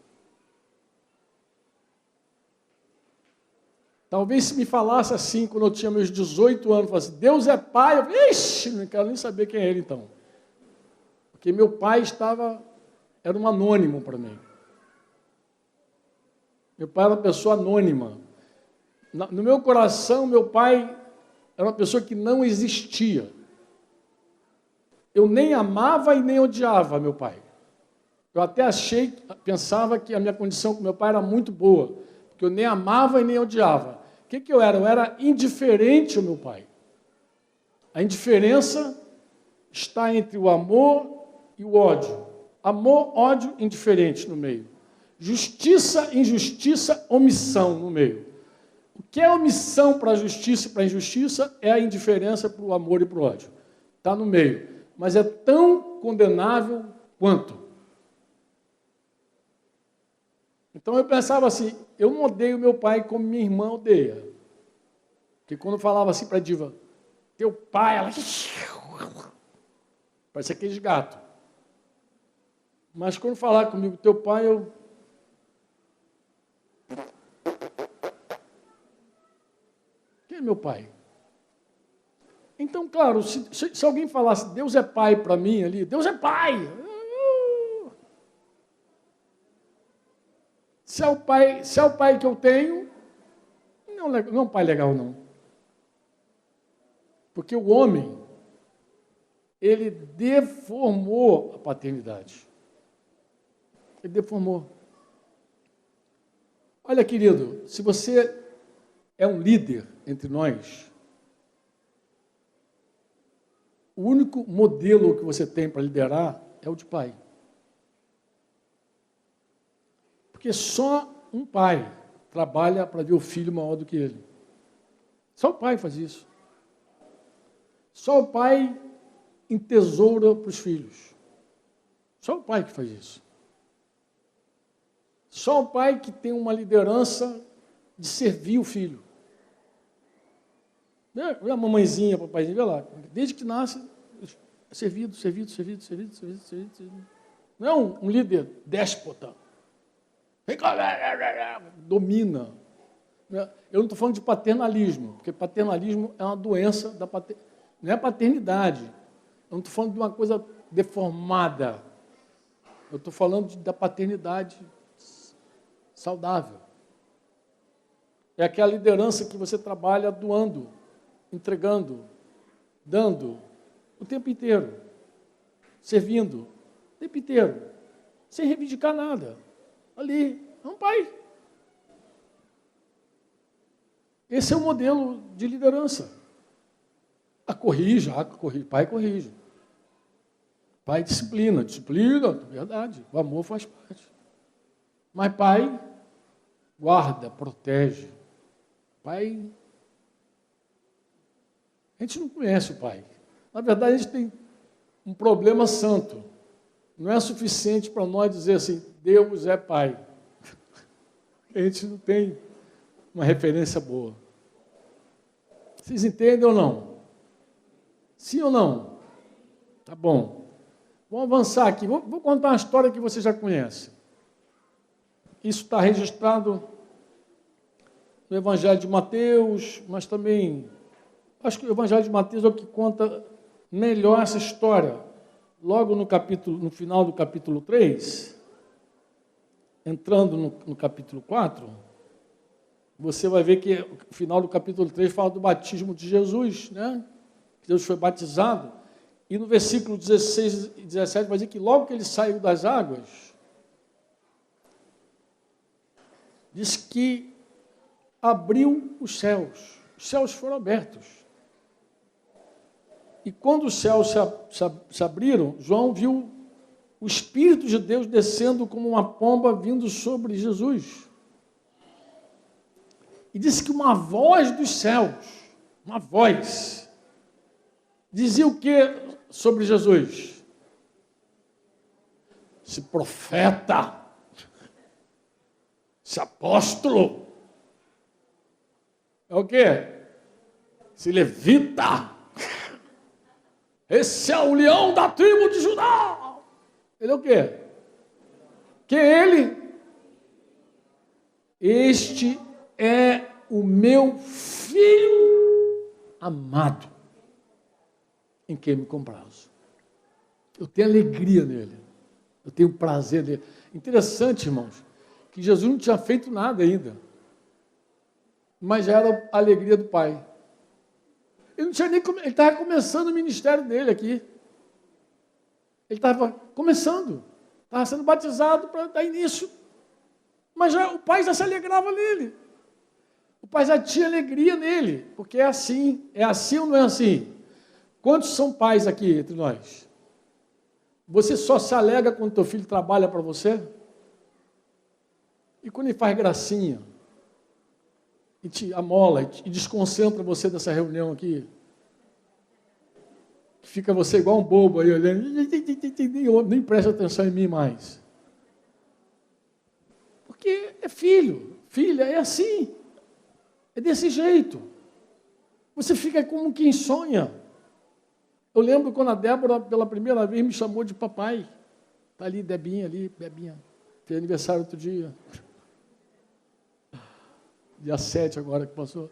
Talvez se me falasse assim, quando eu tinha meus 18 anos, falasse, Deus é pai, eu falei, ixi, não quero nem saber quem é ele então. Porque meu pai era um anônimo para mim. Meu pai era uma pessoa anônima. No meu coração, meu pai era uma pessoa que não existia. Eu nem amava e nem odiava meu pai. Eu até pensava que a minha condição com meu pai era muito boa, porque eu nem amava e nem odiava. O que eu era? Eu era indiferente ao meu pai. A indiferença está entre o amor e o ódio. Amor, ódio, indiferente no meio. Justiça, injustiça, omissão no meio. O que é omissão para a justiça e para a injustiça é a indiferença para o amor e para o ódio. Está no meio. Mas é tão condenável quanto. Então eu pensava assim, eu não odeio meu pai como minha irmã odeia. Porque quando eu falava assim para a Diva, teu pai, ela... Parece aqueles gatos. Mas quando falar comigo, teu pai, eu... Quem é meu pai? Então, claro, se alguém falasse, Deus é pai para mim ali, Deus é pai. Se é o pai que eu tenho, não é um pai legal, não. Porque o homem, ele deformou a paternidade. Ele deformou. Olha, querido, se você é um líder entre nós, o único modelo que você tem para liderar é o de pai. Porque só um pai trabalha para ver o filho maior do que ele. Só o pai faz isso. Só o pai entesoura para os filhos. Só o pai que faz isso. Só o pai que tem uma liderança de servir o filho. Vê a mamãezinha, papaizinho, vê lá. Desde que nasce, servido. Não é um líder déspota. Domina. Eu não estou falando de paternalismo, porque paternalismo é uma doença da paternidade. Não é paternidade. Eu não estou falando de uma coisa deformada. Eu estou falando da paternidade saudável. É aquela liderança que você trabalha doando, entregando, dando, o tempo inteiro, servindo, o tempo inteiro, sem reivindicar nada. Ali, é um pai. Esse é o modelo de liderança. Corrija, pai corrige. Pai disciplina, verdade, o amor faz parte. Mas pai guarda, protege. Pai, a gente não conhece o pai. Na verdade, a gente tem um problema santo. Não é suficiente para nós dizer assim, Deus é pai. A gente não tem uma referência boa. Vocês entendem ou não? Sim ou não? Tá bom. Vamos avançar aqui. Vou contar uma história que você já conhece. Isso está registrado no Evangelho de Mateus, mas também acho que o Evangelho de Mateus é o que conta melhor essa história. Logo no final do capítulo 3, entrando no capítulo 4, você vai ver que o final do capítulo 3 fala do batismo de Jesus, né? Jesus foi batizado, e no versículo 16 e 17 vai dizer que logo que ele saiu das águas, diz que abriu os céus foram abertos. E quando os céus se abriram, João viu o Espírito de Deus descendo como uma pomba vindo sobre Jesus. E disse que uma voz dos céus, uma voz, dizia o que sobre Jesus? Esse profeta, esse apóstolo, é o quê? Esse levita, esse é o leão da tribo de Judá. Ele é o quê? Que ele? Este é o meu filho amado, em quem me comprazo. Eu tenho alegria nele, eu tenho prazer nele. Interessante, irmãos, que Jesus não tinha feito nada ainda, mas já era a alegria do Pai. Ele estava começando o ministério dele aqui. Ele estava começando, estava sendo batizado para dar início, mas o Pai já se alegrava nele. O Pai já tinha alegria nele, porque é assim ou não é assim? Quantos são pais aqui entre nós? Você só se alegra quando teu filho trabalha para você? E quando ele faz gracinha? E te amola, e desconcentra você dessa reunião aqui? Fica você igual um bobo aí, olhando, nem presta atenção em mim mais. Porque é filho, filha, é assim. É desse jeito. Você fica como quem sonha. Eu lembro quando a Débora, pela primeira vez, me chamou de papai. Está ali, Debinha, Bebinha. Fez aniversário outro dia. Dia 7 agora que passou.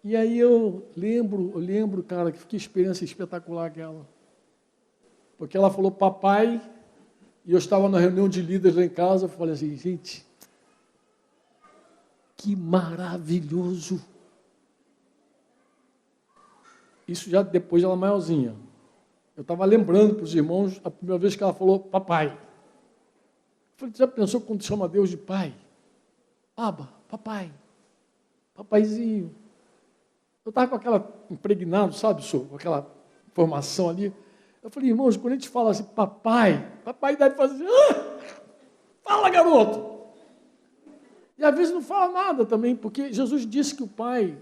E aí eu lembro, cara, que experiência espetacular aquela. Porque ela falou papai, e eu estava na reunião de líderes lá em casa, eu falei assim, gente, que maravilhoso. Isso já depois ela maiorzinha. Eu estava lembrando para os irmãos a primeira vez que ela falou papai. Eu falei, já pensou quando chama Deus de pai? Aba, papai, papaizinho. Eu estava com aquela impregnado, sabe, senhor, com aquela formação ali. Eu falei, irmãos, quando a gente fala assim, papai deve fazer assim, fala, garoto. E às vezes não fala nada também, porque Jesus disse que o Pai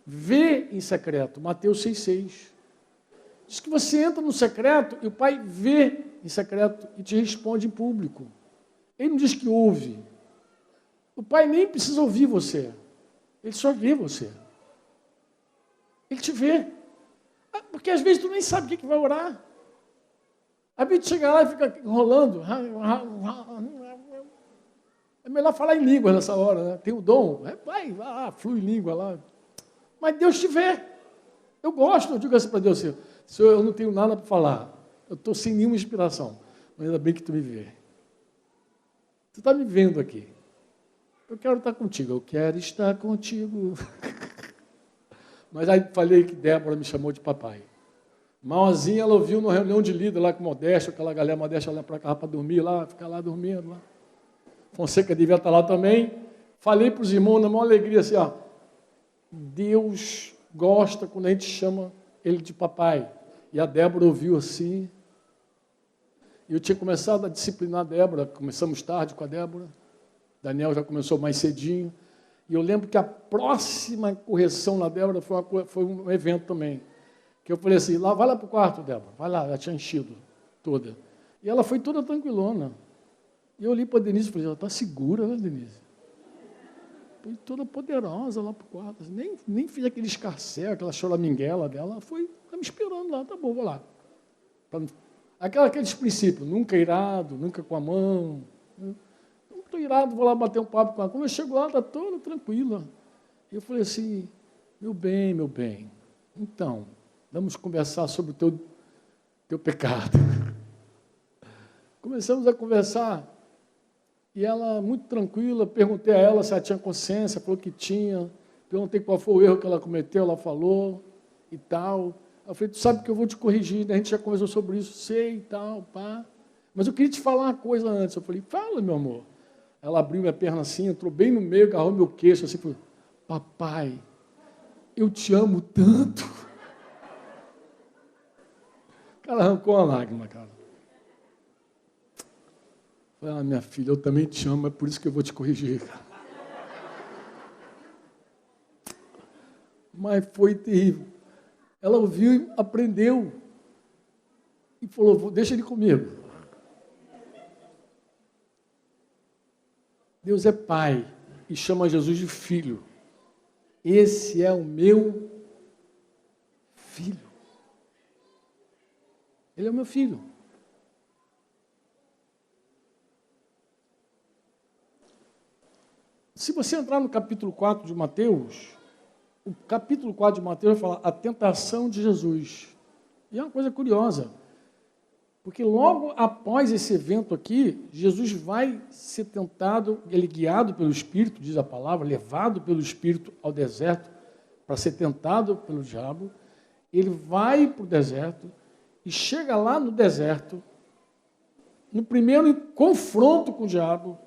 vê em secreto, Mateus 6,6. Diz que você entra no secreto e o Pai vê em secreto e te responde em público. Ele não diz que ouve. O Pai nem precisa ouvir você, ele só vê você. Ele te vê. Porque às vezes tu nem sabe o que vai orar. Às vezes tu chega lá e fica enrolando. É melhor falar em língua nessa hora, né? Tem o dom. Vai lá, flui língua lá. Mas Deus te vê. Eu gosto, eu digo assim para Deus, Senhor, eu não tenho nada para falar. Eu estou sem nenhuma inspiração. Mas ainda bem que tu me vê. Tu está me vendo aqui. Eu quero estar contigo. Eu quero estar contigo. Mas aí falei que Débora me chamou de papai. Mauazinha, ela ouviu numa reunião de líder lá com Modéstia, aquela galera Modéstia lá para cá para dormir lá, ficar lá dormindo lá. Fonseca devia estar lá também. Falei para os irmãos na maior alegria assim, ó, Deus gosta quando a gente chama ele de papai. E a Débora ouviu assim. E eu tinha começado a disciplinar a Débora, começamos tarde com a Débora. Daniel já começou mais cedinho. E eu lembro que a próxima correção na Débora foi um evento também. Que eu falei assim, vai lá para o quarto, Débora, vai lá, ela tinha enchido toda. E ela foi toda tranquilona. E eu olhei para a Denise e falei, ela está segura, né, Denise? Foi toda poderosa lá para o quarto. Nem fiz aquele escarcéu, aquela choraminguela dela. Ela foi, está me esperando lá, tá bom, vou lá. Aqueles princípios, nunca irado, nunca com a mão. Estou irado, vou lá bater um papo com ela. Quando eu chego lá, está toda tranquila. E eu falei assim, meu bem, então, vamos conversar sobre o teu pecado. Começamos a conversar, e ela, muito tranquila, perguntei a ela se ela tinha consciência, falou que tinha, perguntei qual foi o erro que ela cometeu, ela falou, e tal. Eu falei, tu sabe que eu vou te corrigir, né? A gente já conversou sobre isso, sei, e tal, pá. Mas eu queria te falar uma coisa antes. Eu falei, fala, meu amor. Ela abriu minha perna assim, entrou bem no meio, agarrou meu queixo, assim, falou, papai, eu te amo tanto. O cara arrancou uma lágrima, cara. Falei, minha filha, eu também te amo, é por isso que eu vou te corrigir, cara. Mas foi terrível. Ela ouviu e aprendeu. E falou, deixa ele comigo. Deus é pai e chama Jesus de filho. Esse é o meu filho. Ele é o meu filho. Se você entrar no capítulo 4 de Mateus, o capítulo 4 de Mateus vai falar a tentação de Jesus. E é uma coisa curiosa, porque logo após esse evento aqui, Jesus vai ser tentado, ele guiado pelo Espírito, diz a palavra, levado pelo Espírito ao deserto para ser tentado pelo diabo. Ele vai para o deserto e chega lá no deserto, no primeiro confronto com o diabo,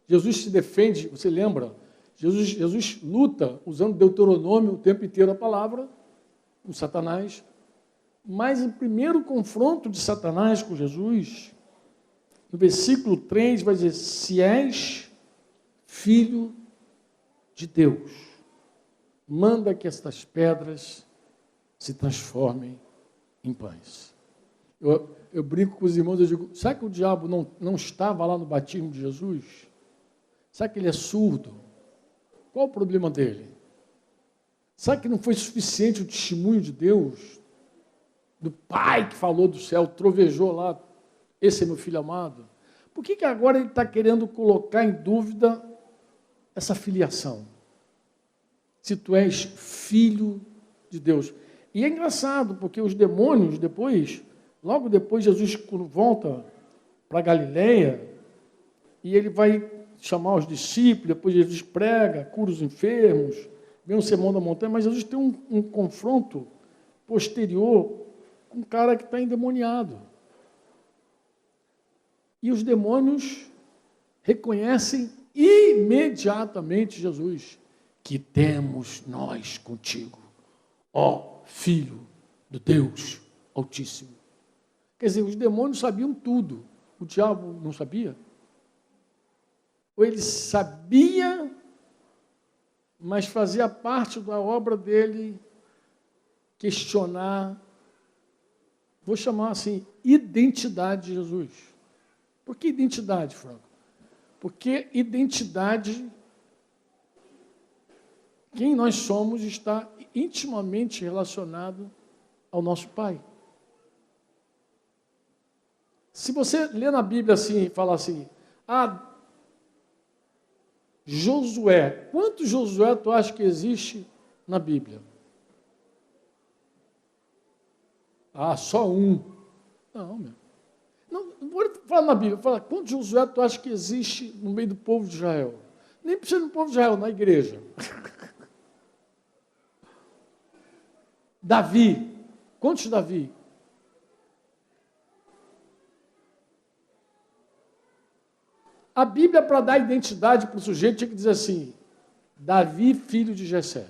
Jesus se defende, você lembra? Jesus luta usando Deuteronômio o tempo inteiro a palavra, com Satanás. Mas o primeiro confronto de Satanás com Jesus, no versículo 3, vai dizer, se és filho de Deus, manda que estas pedras se transformem em pães. Eu brinco com os irmãos, eu digo, será que o diabo não estava lá no batismo de Jesus? Será que ele é surdo? Qual o problema dele? Será que não foi suficiente o testemunho de Deus? Do Pai que falou do céu, trovejou lá, esse é meu filho amado. Por que agora ele está querendo colocar em dúvida essa filiação? Se tu és filho de Deus. E é engraçado, porque os demônios depois, logo depois Jesus volta para Galileia, e ele vai chamar os discípulos, depois Jesus prega, cura os enfermos, vem um sermão da montanha, mas Jesus tem um confronto posterior com um cara que está endemoniado. E os demônios reconhecem imediatamente Jesus. Que temos nós contigo, ó Filho do Deus Altíssimo. Quer dizer, os demônios sabiam tudo. O diabo não sabia? Ou ele sabia, mas fazia parte da obra dele questionar, vou chamar assim, identidade de Jesus. Por que identidade, Franco? Porque identidade, quem nós somos, está intimamente relacionado ao nosso Pai. Se você lê na Bíblia assim, fala assim, Josué, quantos Josué tu acha que existe na Bíblia? Só um. Não, meu. Não vou falar na Bíblia, fala, quantos Josué tu acha que existe no meio do povo de Israel? Nem precisa do povo de Israel, na igreja. Davi, quantos Davi? A Bíblia, para dar identidade para o sujeito, tinha que dizer assim, Davi, filho de Jessé.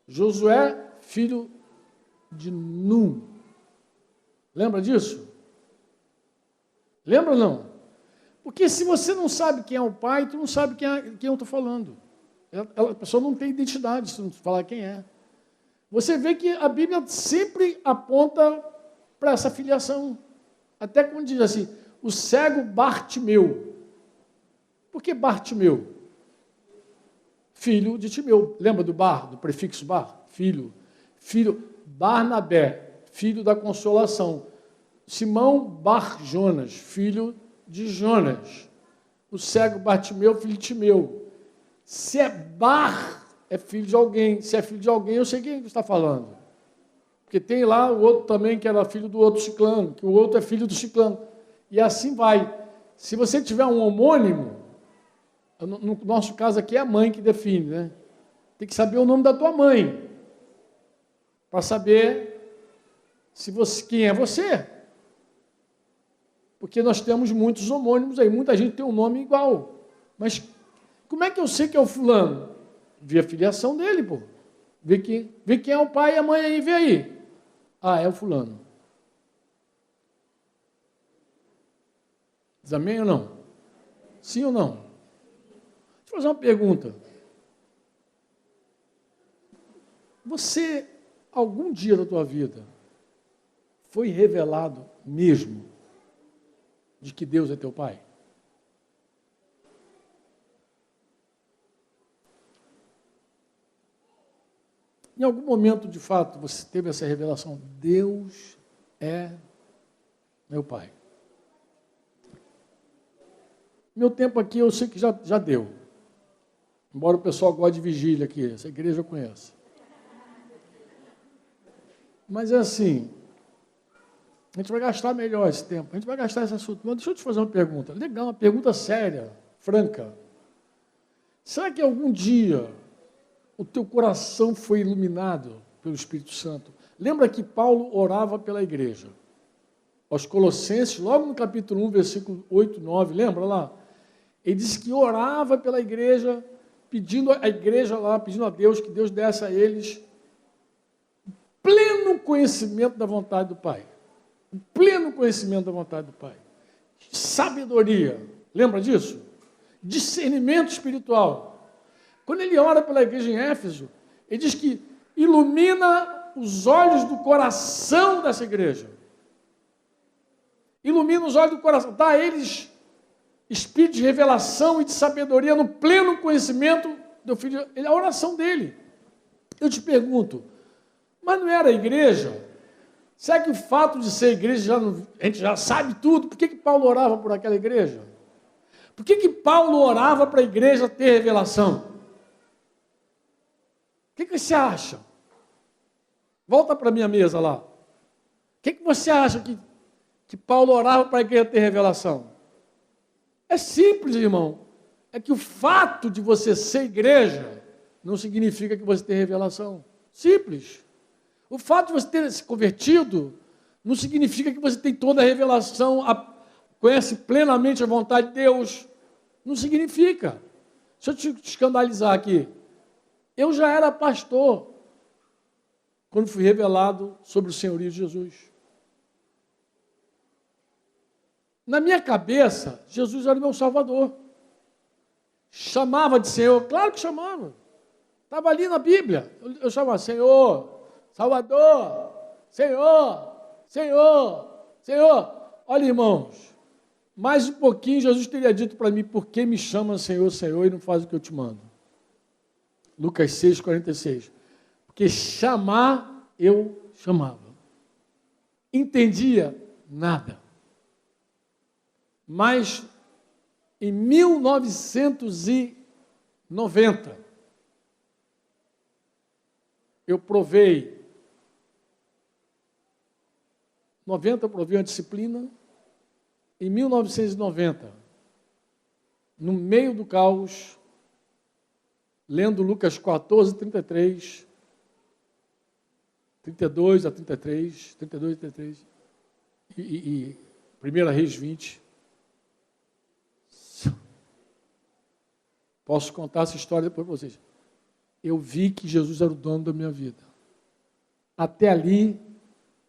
Josué, filho de Num. Lembra disso? Lembra ou não? Porque se você não sabe quem é o pai, tu não sabe quem eu estou falando. A pessoa não tem identidade se não falar quem é. Você vê que a Bíblia sempre aponta para essa filiação. Até quando diz assim, o cego Bartimeu. Por que Bartimeu? Filho de Timeu. Lembra do bar, do prefixo bar? Filho. Barnabé, filho da consolação. Simão Bar Jonas, filho de Jonas. O cego Bartimeu, filho de Timeu. Se é Bar, é filho de alguém. Se é filho de alguém, eu sei quem está falando. Porque tem lá o outro também, que era filho do outro ciclano, que o outro é filho do ciclano. E assim vai. Se você tiver um homônimo, no nosso caso aqui é a mãe que define, né? Tem que saber o nome da tua mãe, para saber quem é você. Porque nós temos muitos homônimos aí, muita gente tem um nome igual. Mas como é que eu sei que é o fulano? Vê a filiação dele, pô. Vê quem é o pai e a mãe aí, vê aí. Ah, é o fulano. Diz amém ou não? Sim ou não? Deixa eu fazer uma pergunta. Você, algum dia da tua vida, foi revelado mesmo de que Deus é teu pai? Em algum momento, de fato, você teve essa revelação: Deus é meu pai. Meu tempo aqui eu sei que já deu. Embora o pessoal goste de vigília aqui, essa igreja eu conheço. Mas é assim, a gente vai gastar melhor esse tempo, a gente vai gastar esse assunto. Mas deixa eu te fazer uma pergunta, legal, uma pergunta séria, franca. Será que algum dia o teu coração foi iluminado pelo Espírito Santo? Lembra que Paulo orava pela igreja. Aos Colossenses, logo no capítulo 1, versículo 8, 9, lembra lá? Ele disse que orava pela igreja, pedindo a igreja lá, pedindo a Deus que Deus desse a eles pleno conhecimento da vontade do Pai. Pleno conhecimento da vontade do Pai. Sabedoria, lembra disso? Discernimento espiritual. Quando ele ora pela igreja em Éfeso, ele diz que ilumina os olhos do coração dessa igreja. Ilumina os olhos do coração, dá a eles espírito de revelação e de sabedoria no pleno conhecimento do Filho. É a oração dele. Eu te pergunto, mas não era a igreja? Será que o fato de ser igreja, a gente já sabe tudo? Por que Paulo orava por aquela igreja? Por que Paulo orava para a igreja ter revelação? O que você acha? Volta para a minha mesa lá. O que você acha que Paulo orava para a igreja ter revelação? É simples, irmão. É que o fato de você ser igreja não significa que você tem revelação. Simples. O fato de você ter se convertido não significa que você tem toda a revelação, conhece plenamente a vontade de Deus. Não significa. Deixa eu te escandalizar aqui. Eu já era pastor quando fui revelado sobre o senhorio de Jesus. Na minha cabeça, Jesus era o meu Salvador. Chamava de Senhor, claro que chamava. Estava ali na Bíblia. Eu chamava Senhor, Salvador, Senhor, Senhor, Senhor. Olha, irmãos, mais um pouquinho Jesus teria dito para mim: por que me chama Senhor, Senhor e não faz o que eu te mando? Lucas 6, 46. Porque chamar, eu chamava. Entendia nada. Mas em 1990, eu provei. 90 eu provei uma disciplina. Em 1990, no meio do caos, lendo Lucas 14, 33, 32 a 33, 32 a 33, e 1 Reis 20. Posso contar essa história depois para vocês. Eu vi que Jesus era o dono da minha vida. Até ali,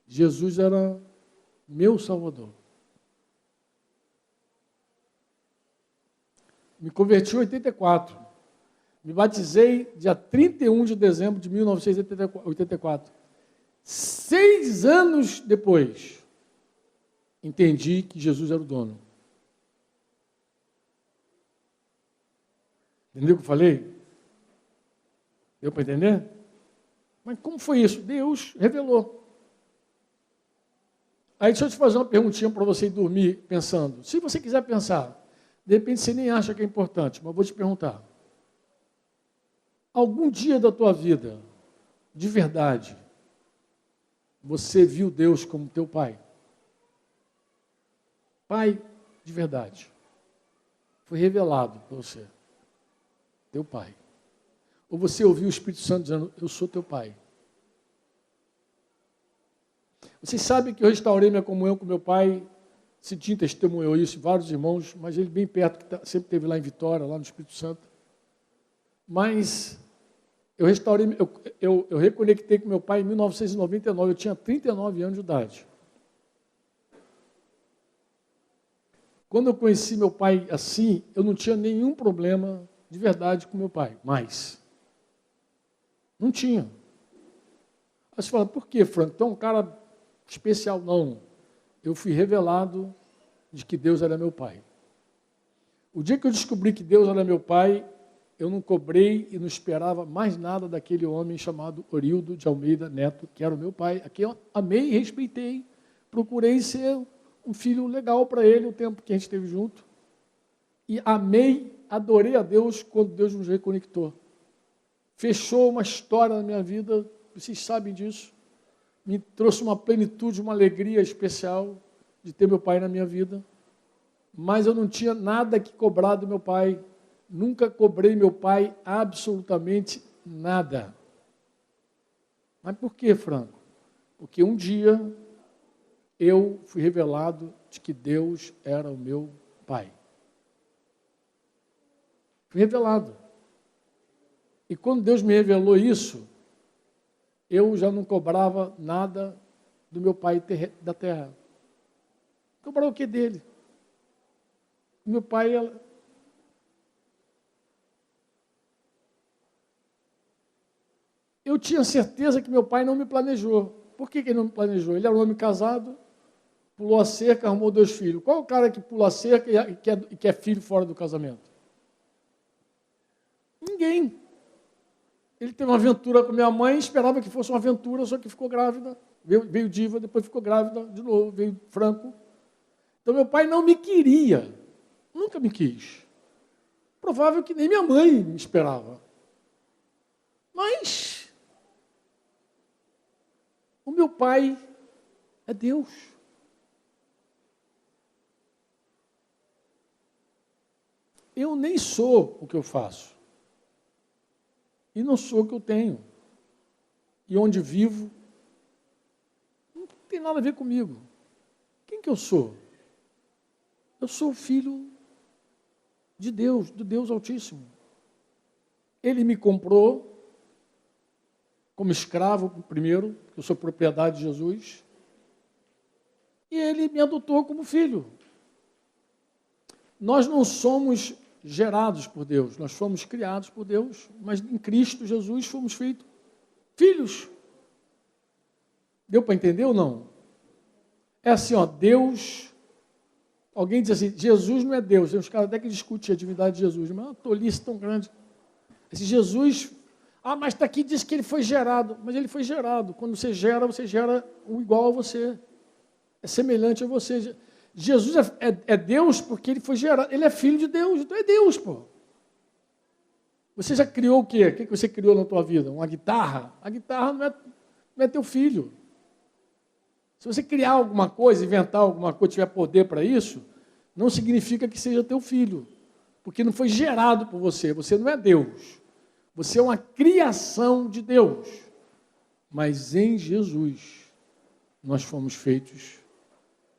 Jesus era meu Salvador. Me converti em 84. Me batizei dia 31 de dezembro de 1984. 6 anos depois, entendi que Jesus era o dono. Entendeu o que eu falei? Deu para entender? Mas como foi isso? Deus revelou. Aí deixa eu te fazer uma perguntinha para você ir dormir pensando. Se você quiser pensar, de repente você nem acha que é importante, mas vou te perguntar. Algum dia da tua vida, de verdade, você viu Deus como teu pai? Pai de verdade. Foi revelado para você. Teu pai. Ou você ouviu o Espírito Santo dizendo: eu sou teu pai. Vocês sabem que eu restaurei minha comunhão com meu pai Cidinho testemunhou isso, vários irmãos, mas ele bem perto, que sempre esteve lá em Vitória, lá no Espírito Santo. Mas eu restaurei, eu reconectei com meu pai em 1999, eu tinha 39 anos de idade. Quando eu conheci meu pai assim, eu não tinha nenhum problema de verdade com meu pai, mas não tinha. Aí você fala, por que, Franco? Tu é um cara especial? Não. Eu fui revelado de que Deus era meu pai. O dia que eu descobri que Deus era meu pai, eu não cobrei e não esperava mais nada daquele homem chamado Orildo de Almeida Neto, que era o meu pai, a quem eu amei e respeitei. Procurei ser um filho legal para ele o tempo que a gente esteve junto. E amei, adorei a Deus quando Deus nos reconectou. Fechou uma história na minha vida, vocês sabem disso. Me trouxe uma plenitude, uma alegria especial de ter meu pai na minha vida. Mas eu não tinha nada que cobrar do meu pai. Nunca cobrei meu pai absolutamente nada. Mas por que, Franco? Porque um dia eu fui revelado de que Deus era o meu pai. Fui revelado. E quando Deus me revelou isso, eu já não cobrava nada do meu pai da terra. Cobrar o que dele? Meu pai... Eu tinha certeza que meu pai não me planejou. Por que ele não me planejou? Ele era um homem casado, pulou a cerca, arrumou 2 filhos. Qual é o cara que pula a cerca e que é filho fora do casamento? Ninguém. Ele teve uma aventura com minha mãe, esperava que fosse uma aventura, só que ficou grávida. Veio Diva, depois ficou grávida de novo, veio Franco. Então meu pai não me queria, nunca me quis. Provável que nem minha mãe me esperava. Mas o meu pai é Deus. Eu nem sou o que eu faço. E não sou o que eu tenho. E onde vivo, não tem nada a ver comigo. Quem que eu sou? Eu sou o filho de Deus, do Deus Altíssimo. Ele me comprou como escravo primeiro, eu sou propriedade de Jesus, e ele me adotou como filho. Nós não somos gerados por Deus, nós fomos criados por Deus, mas em Cristo Jesus fomos feitos filhos. Deu para entender ou não? É assim, ó, Deus... Alguém diz assim, Jesus não é Deus. Os caras até que discutem a divindade de Jesus, mas é uma tolice tão grande. Esse Jesus... mas está aqui, diz que ele foi gerado. Mas ele foi gerado. Quando você gera o igual a você. É semelhante a você. Jesus é Deus porque ele foi gerado. Ele é filho de Deus, então é Deus, pô. Você já criou o quê? O que você criou na tua vida? Uma guitarra? A guitarra não é teu filho. Se você criar alguma coisa, inventar alguma coisa, tiver poder para isso, não significa que seja teu filho. Porque não foi gerado por você. Você não é Deus. Você é uma criação de Deus. Mas em Jesus, nós fomos feitos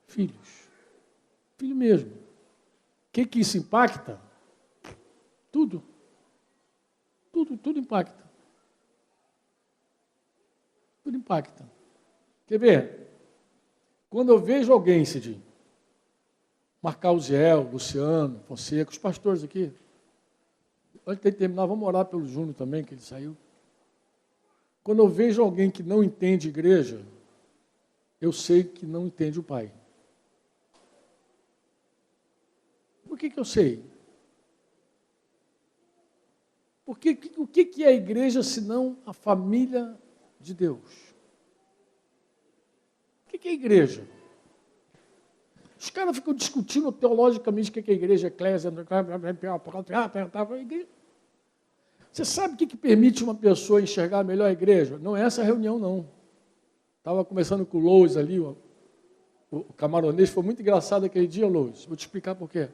filhos. Filho mesmo. O que isso impacta? Tudo. Tudo impacta. Tudo impacta. Quer ver? Quando eu vejo alguém, Cidinho, Marcauziel, Luciano, Fonseca, os pastores aqui, antes de terminar, vamos orar pelo Júnior também, que ele saiu. Quando eu vejo alguém que não entende igreja, eu sei que não entende o Pai. Por que eu sei? Porque o que é a igreja senão a família de Deus? O que é a igreja? Os caras ficam discutindo teologicamente o que é a igreja, eclésia, Você sabe o que permite uma pessoa enxergar melhor a igreja? Não é essa reunião, não. Estava conversando com o Lois ali, o camaronês, foi muito engraçado aquele dia, Lois. Vou te explicar por quê.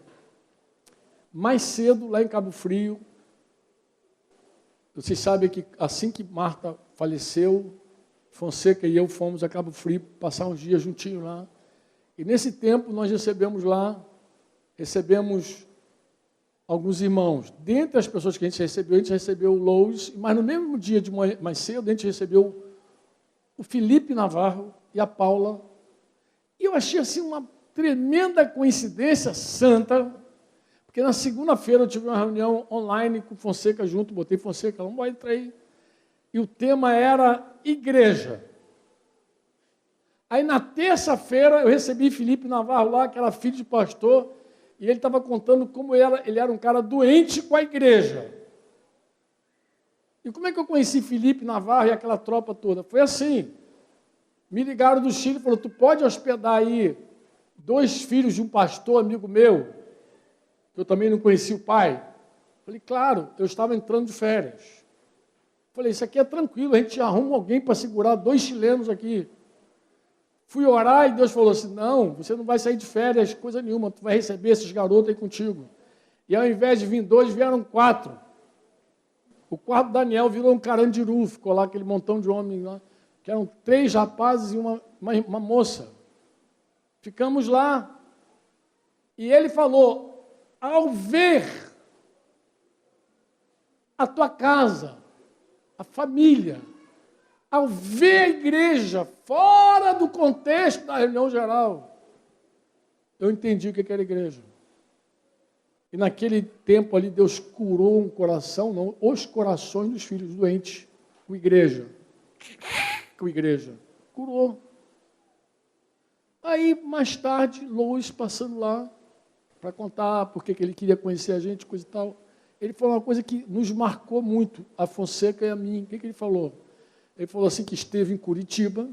Mais cedo, lá em Cabo Frio, vocês sabem que assim que Marta faleceu, Fonseca e eu fomos a Cabo Frio passar uns dias juntinhos lá. E nesse tempo nós recebemos alguns irmãos. Dentre as pessoas que a gente recebeu o Lois, mas no mesmo dia de manhã, mais cedo, a gente recebeu o Felipe Navarro e a Paula. E eu achei assim uma tremenda coincidência santa, porque na segunda-feira eu tive uma reunião online com Fonseca junto, botei Fonseca, vamos entrar aí. E o tema era igreja. Aí na terça-feira eu recebi Felipe Navarro lá, que era filho de pastor, e ele estava contando como ele era um cara doente com a igreja. E como é que eu conheci Felipe Navarro e aquela tropa toda? Foi assim, me ligaram do Chile e falaram, tu pode hospedar aí 2 filhos de um pastor amigo meu, que eu também não conhecia o pai? Falei, claro, eu estava entrando de férias. Falei, isso aqui é tranquilo, a gente arruma alguém para segurar 2 chilenos aqui. Fui orar e Deus falou assim, não, você não vai sair de férias, coisa nenhuma, tu vai receber esses garotos aí contigo. E ao invés de vir 2, vieram 4. O quarto Daniel virou um carandiru, ficou lá aquele montão de homens lá, que eram 3 rapazes e uma moça. Ficamos lá, e ele falou, ao ver a tua casa, a família, ao ver a igreja fora do contexto da reunião geral, eu entendi o que era igreja. E naquele tempo ali, Deus curou um coração, não, os corações dos filhos doentes, com igreja. Com igreja. Curou. Aí, mais tarde, Lois passando lá, para contar porque que ele queria conhecer a gente, coisa e tal. Ele falou uma coisa que nos marcou muito, a Fonseca e a mim. O que ele falou? Ele falou assim que esteve em Curitiba,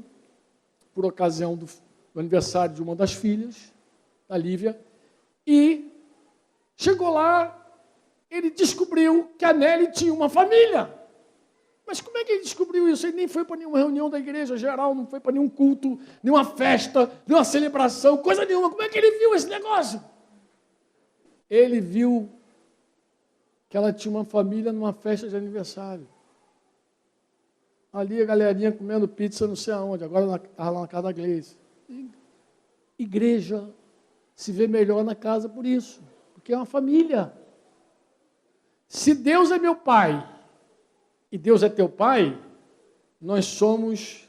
por ocasião do aniversário de uma das filhas, da Lívia, e chegou lá, ele descobriu que a Nelly tinha uma família. Mas como é que ele descobriu isso? Ele nem foi para nenhuma reunião da igreja geral, não foi para nenhum culto, nenhuma festa, nenhuma celebração, coisa nenhuma. Como é que ele viu esse negócio? Ele viu que ela tinha uma família numa festa de aniversário. Ali a galerinha comendo pizza não sei aonde, agora estava lá na casa da Gleice. Igreja se vê melhor na casa por isso, porque é uma família. Se Deus é meu pai e Deus é teu pai, nós somos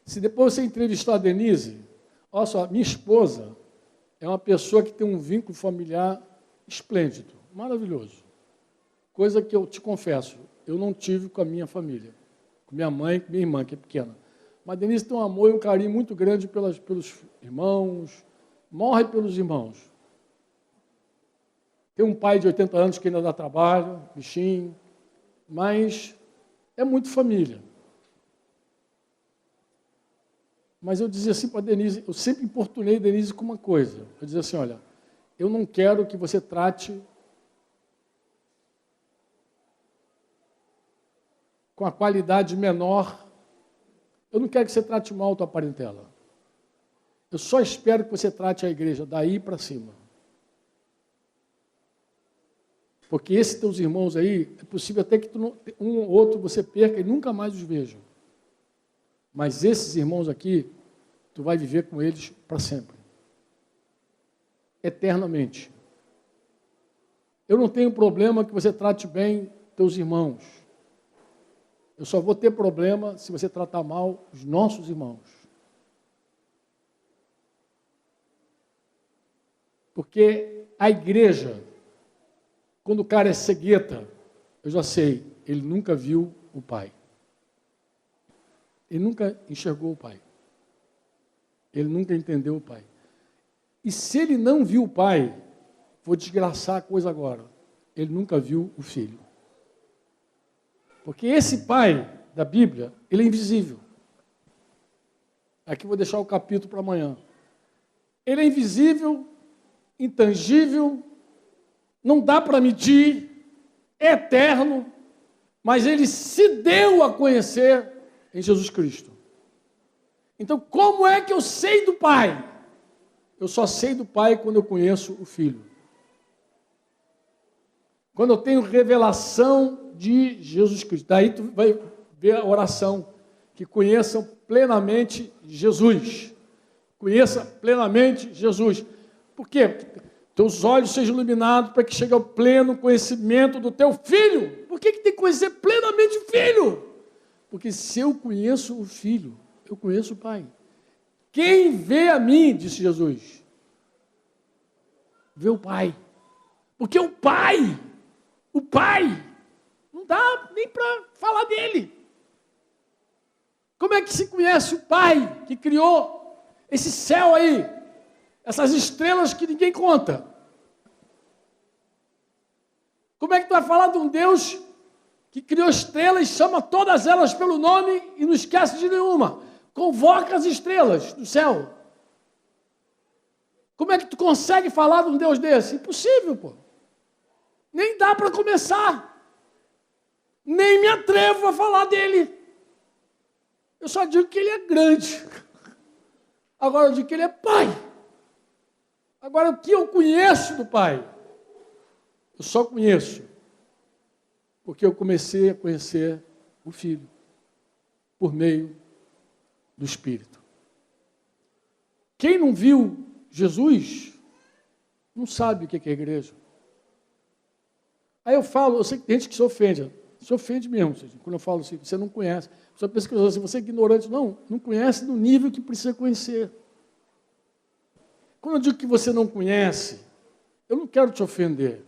se depois você entrevistar a Denise, olha só, minha esposa é uma pessoa que tem um vínculo familiar esplêndido, maravilhoso. Coisa que eu te confesso, eu não tive com a minha família, com minha mãe, com minha irmã, que é pequena. Mas Denise tem um amor e um carinho muito grande pelos irmãos, morre pelos irmãos. Tem um pai de 80 anos que ainda dá trabalho, bichinho, mas é muito família. Mas eu dizia assim para a Denise, eu sempre importunei a Denise com uma coisa. Eu dizia assim, olha, eu não quero que você trate com a qualidade menor. Eu não quero que você trate mal a tua parentela. Eu só espero que você trate a igreja daí para cima. Porque esses teus irmãos aí, é possível até que um ou outro você perca e nunca mais os veja. Mas esses irmãos aqui, tu vai viver com eles para sempre. Eternamente. Eu não tenho problema que você trate bem teus irmãos. Eu só vou ter problema se você tratar mal os nossos irmãos. Porque a igreja, quando o cara é cegueta, eu já sei, ele nunca viu o pai. Ele nunca enxergou o pai. Ele nunca entendeu o pai. E se ele não viu o pai, vou desgraçar a coisa agora, ele nunca viu o filho. Porque esse pai da Bíblia, ele é invisível. Aqui vou deixar o capítulo para amanhã. Ele é invisível, intangível, não dá para medir, é eterno, mas ele se deu a conhecer em Jesus Cristo. Então, como é que eu sei do Pai? Eu só sei do Pai quando eu conheço o Filho. Quando eu tenho revelação de Jesus Cristo. Daí tu ver a oração, que conheçam plenamente Jesus. Conheça plenamente Jesus. Por quê? Teus olhos sejam iluminados para que chegue ao pleno conhecimento do teu Filho. Por que tem que conhecer plenamente o Filho? Porque se eu conheço o Filho, eu conheço o Pai. Quem vê a mim, disse Jesus, vê o Pai. Porque o Pai, não dá nem para falar dele. Como é que se conhece o Pai que criou esse céu aí, essas estrelas que ninguém conta? Como é que tu vai falar de um Deus que criou estrelas, chama todas elas pelo nome e não esquece de nenhuma? Convoca as estrelas do céu. Como é que tu consegue falar de um Deus desse? Impossível, pô. Nem dá para começar. Nem me atrevo a falar dele. Eu só digo que ele é grande. Agora eu digo que ele é Pai. Agora o que eu conheço do Pai? Eu só conheço porque eu comecei a conhecer o Filho por meio do Espírito. Quem não viu Jesus não sabe o que é igreja. Aí eu falo, eu sei que tem gente que se ofende mesmo, quando eu falo assim, você não conhece. Você pensa que você é ignorante. Não conhece no nível que precisa conhecer. Quando eu digo que você não conhece, eu não quero te ofender.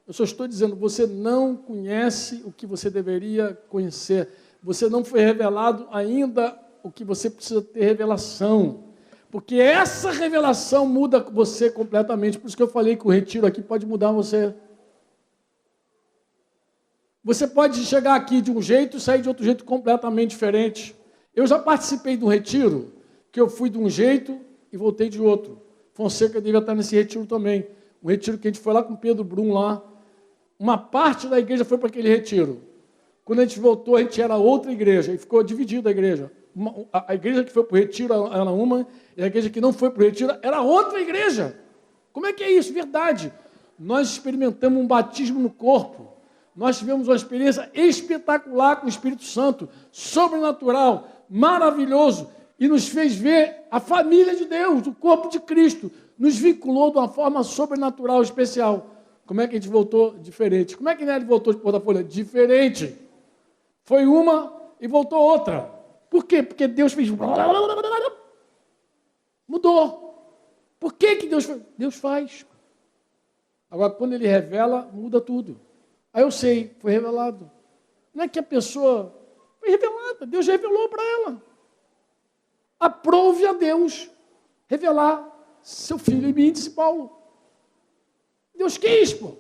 Eu só estou dizendo, você não conhece o que você deveria conhecer. Você não foi revelado ainda o que você precisa ter revelação. Porque essa revelação muda você completamente. Por isso que eu falei que o retiro aqui pode mudar você. Você pode chegar aqui de um jeito e sair de outro jeito completamente diferente. Eu já participei de um retiro que eu fui de um jeito e voltei de outro. Fonseca devia estar nesse retiro também. Um retiro que a gente foi lá com Pedro Brum lá. Uma parte da igreja foi para aquele retiro. Quando a gente voltou, a gente era outra igreja e ficou dividida a igreja. A igreja que foi para o retiro era uma, e a igreja que não foi para o retiro era outra igreja. Como é que é isso? Verdade. Nós experimentamos um batismo no corpo. Nós tivemos uma experiência espetacular com o Espírito Santo, sobrenatural, maravilhoso, e nos fez ver a família de Deus, o corpo de Cristo, nos vinculou de uma forma sobrenatural, especial. Como é que a gente voltou diferente? Como é que Nelly voltou de Porto da Folha? Diferente. Foi uma e voltou outra. Por quê? Porque Deus fez... Mudou. Por que Deus faz? Deus faz. Agora, quando Ele revela, muda tudo. Aí eu sei, foi revelado. Não é que a pessoa foi revelada, Deus revelou para ela. Aprove a Deus revelar seu filho em mim, disse Paulo. Deus quis, pô.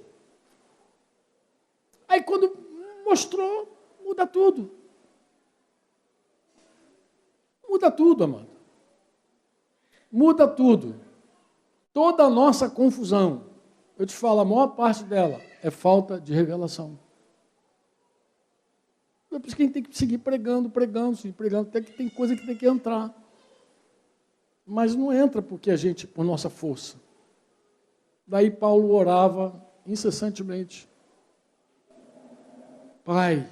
Aí quando mostrou, muda tudo. Muda tudo, amado. Muda tudo. Toda a nossa confusão, eu te falo, a maior parte dela é falta de revelação. É por isso que a gente tem que seguir pregando, até que tem coisa que tem que entrar. Mas não entra porque a gente, por nossa força. Daí Paulo orava incessantemente. Pai,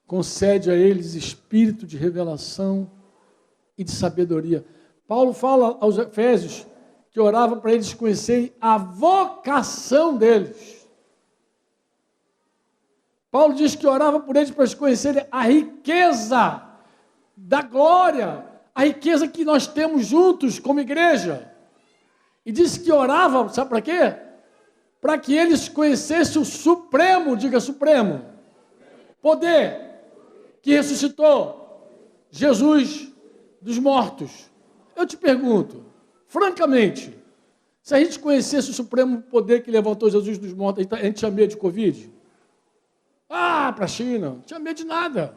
concede a eles espírito de revelação e de sabedoria. Paulo fala aos Efésios que orava para eles conhecerem a vocação deles. Paulo diz que orava por eles para eles conhecerem a riqueza da glória, a riqueza que nós temos juntos como igreja. E disse que orava, sabe para quê? Para que eles conhecessem o Supremo, diga Supremo, poder que ressuscitou Jesus dos mortos. Eu te pergunto, francamente, se a gente conhecesse o Supremo poder que levantou Jesus dos mortos, a gente tinha medo de Covid? Ah, para a China, não tinha medo de nada.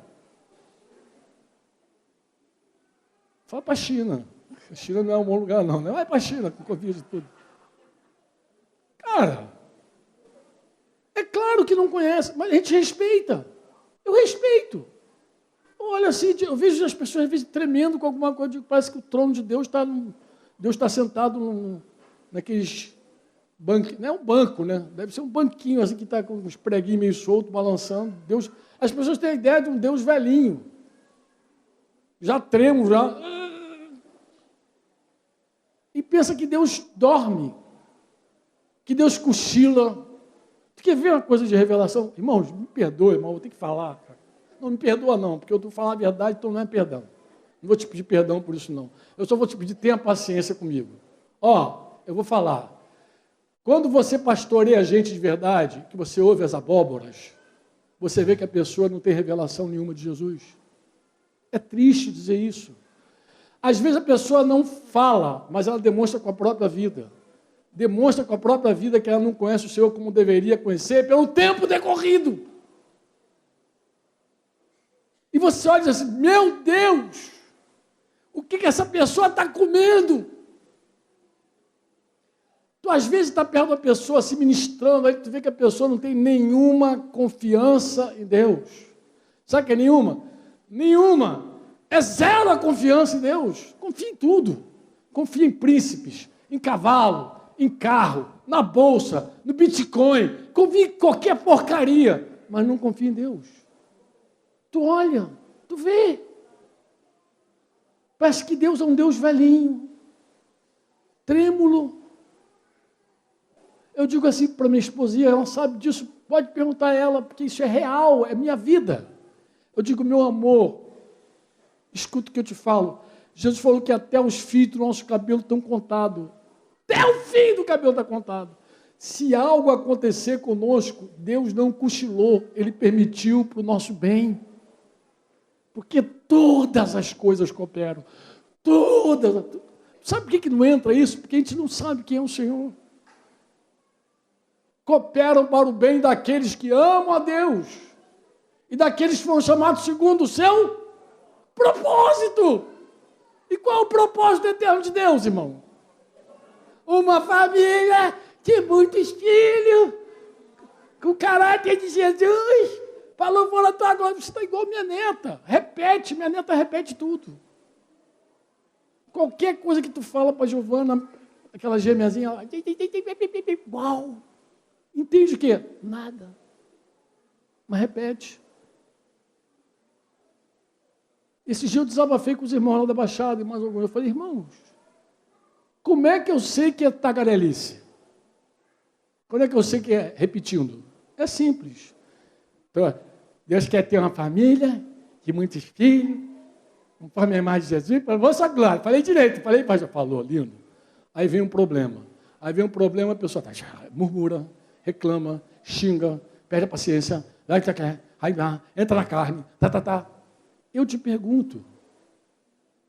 Fala para a China. A China não é um bom lugar, não. Não vai para a China com Covid e tudo. Cara, é claro que não conhece, mas a gente respeita. Eu respeito. Olha assim, eu vejo as pessoas às vezes tremendo com alguma coisa, parece que o trono de Deus está sentado naqueles não é um banco, né? Deve ser um banquinho assim que está com os preguinhos meio soltos, balançando. Deus, as pessoas têm a ideia de um Deus velhinho. Já tremo, já. E pensa que Deus dorme, que Deus cochila. Tu quer ver uma coisa de revelação? Irmãos, me perdoe, irmão, vou ter que falar. Cara. Não me perdoa não, porque eu estou falando a verdade, então não é perdão. Não vou te pedir perdão por isso não. Eu só vou te pedir, tenha paciência comigo. Eu vou falar. Quando você pastoreia gente de verdade, que você ouve as abóboras, você vê que a pessoa não tem revelação nenhuma de Jesus. É triste dizer isso. Às vezes a pessoa não fala, mas ela demonstra com a própria vida. Demonstra com a própria vida que ela não conhece o Senhor como deveria conhecer pelo tempo decorrido. E você olha e diz assim, meu Deus, o que essa pessoa está comendo? Tu às vezes está perto da pessoa se ministrando, aí tu vê que a pessoa não tem nenhuma confiança em Deus. Sabe o que é nenhuma? Nenhuma. É zero a confiança em Deus. Confia em tudo. Confia em príncipes, em cavalo, em carro, na bolsa, no Bitcoin. Confia em qualquer porcaria, mas não confia em Deus. Tu olha, tu vê. Parece que Deus é um Deus velhinho, trêmulo. Eu digo assim para minha esposinha, ela sabe disso, pode perguntar a ela, porque isso é real, é minha vida. Eu digo, meu amor, escuta o que eu te falo. Jesus falou que até os fios do nosso cabelo estão contados. Até o fim do cabelo está contado. Se algo acontecer conosco, Deus não cochilou, Ele permitiu para o nosso bem. Porque todas as coisas cooperam. Todas. Sabe por que não entra isso? Porque a gente não sabe quem é o Senhor. Cooperam para o bem daqueles que amam a Deus. E daqueles que foram chamados segundo o seu propósito. E qual é o propósito eterno de Deus, irmão? Uma família de muitos filhos, com o caráter de Jesus. Para louvor da tua glória, você está igual minha neta. Repete, minha neta repete tudo. Qualquer coisa que tu fala para a Giovana, aquela gêmeazinha, ela... Uau! Entende o quê? Nada. Mas repete. Esse dia eu desabafei com os irmãos lá da Baixada, e mais alguns. Eu falei, irmãos, como é que eu sei que é tagarelice? Como é que eu sei que é repetindo? É simples. Então, Deus quer ter uma família de muitos filhos, conforme a imagem de Jesus, para a vossa glória. Falei direito, falei, pai, já falou, lindo. Aí vem um problema. Aí vem um problema, a pessoa tá, murmura, reclama, xinga, perde a paciência, vai lá, entra na carne, tá. Eu te pergunto,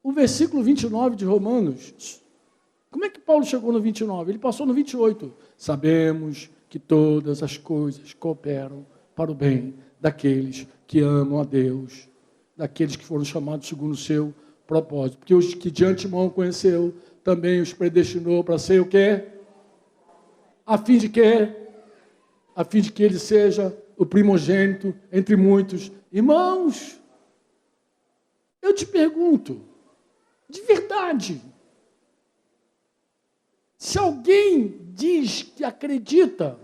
o versículo 29 de Romanos, como é que Paulo chegou no 29? Ele passou no 28. Sabemos que todas as coisas cooperam para o bem daqueles que amam a Deus, daqueles que foram chamados segundo o seu propósito. Porque os que de antemão conheceu, também os predestinou para ser o quê? A fim de quê? A fim de que ele seja o primogênito entre muitos irmãos. Eu te pergunto, de verdade, se alguém diz que acredita,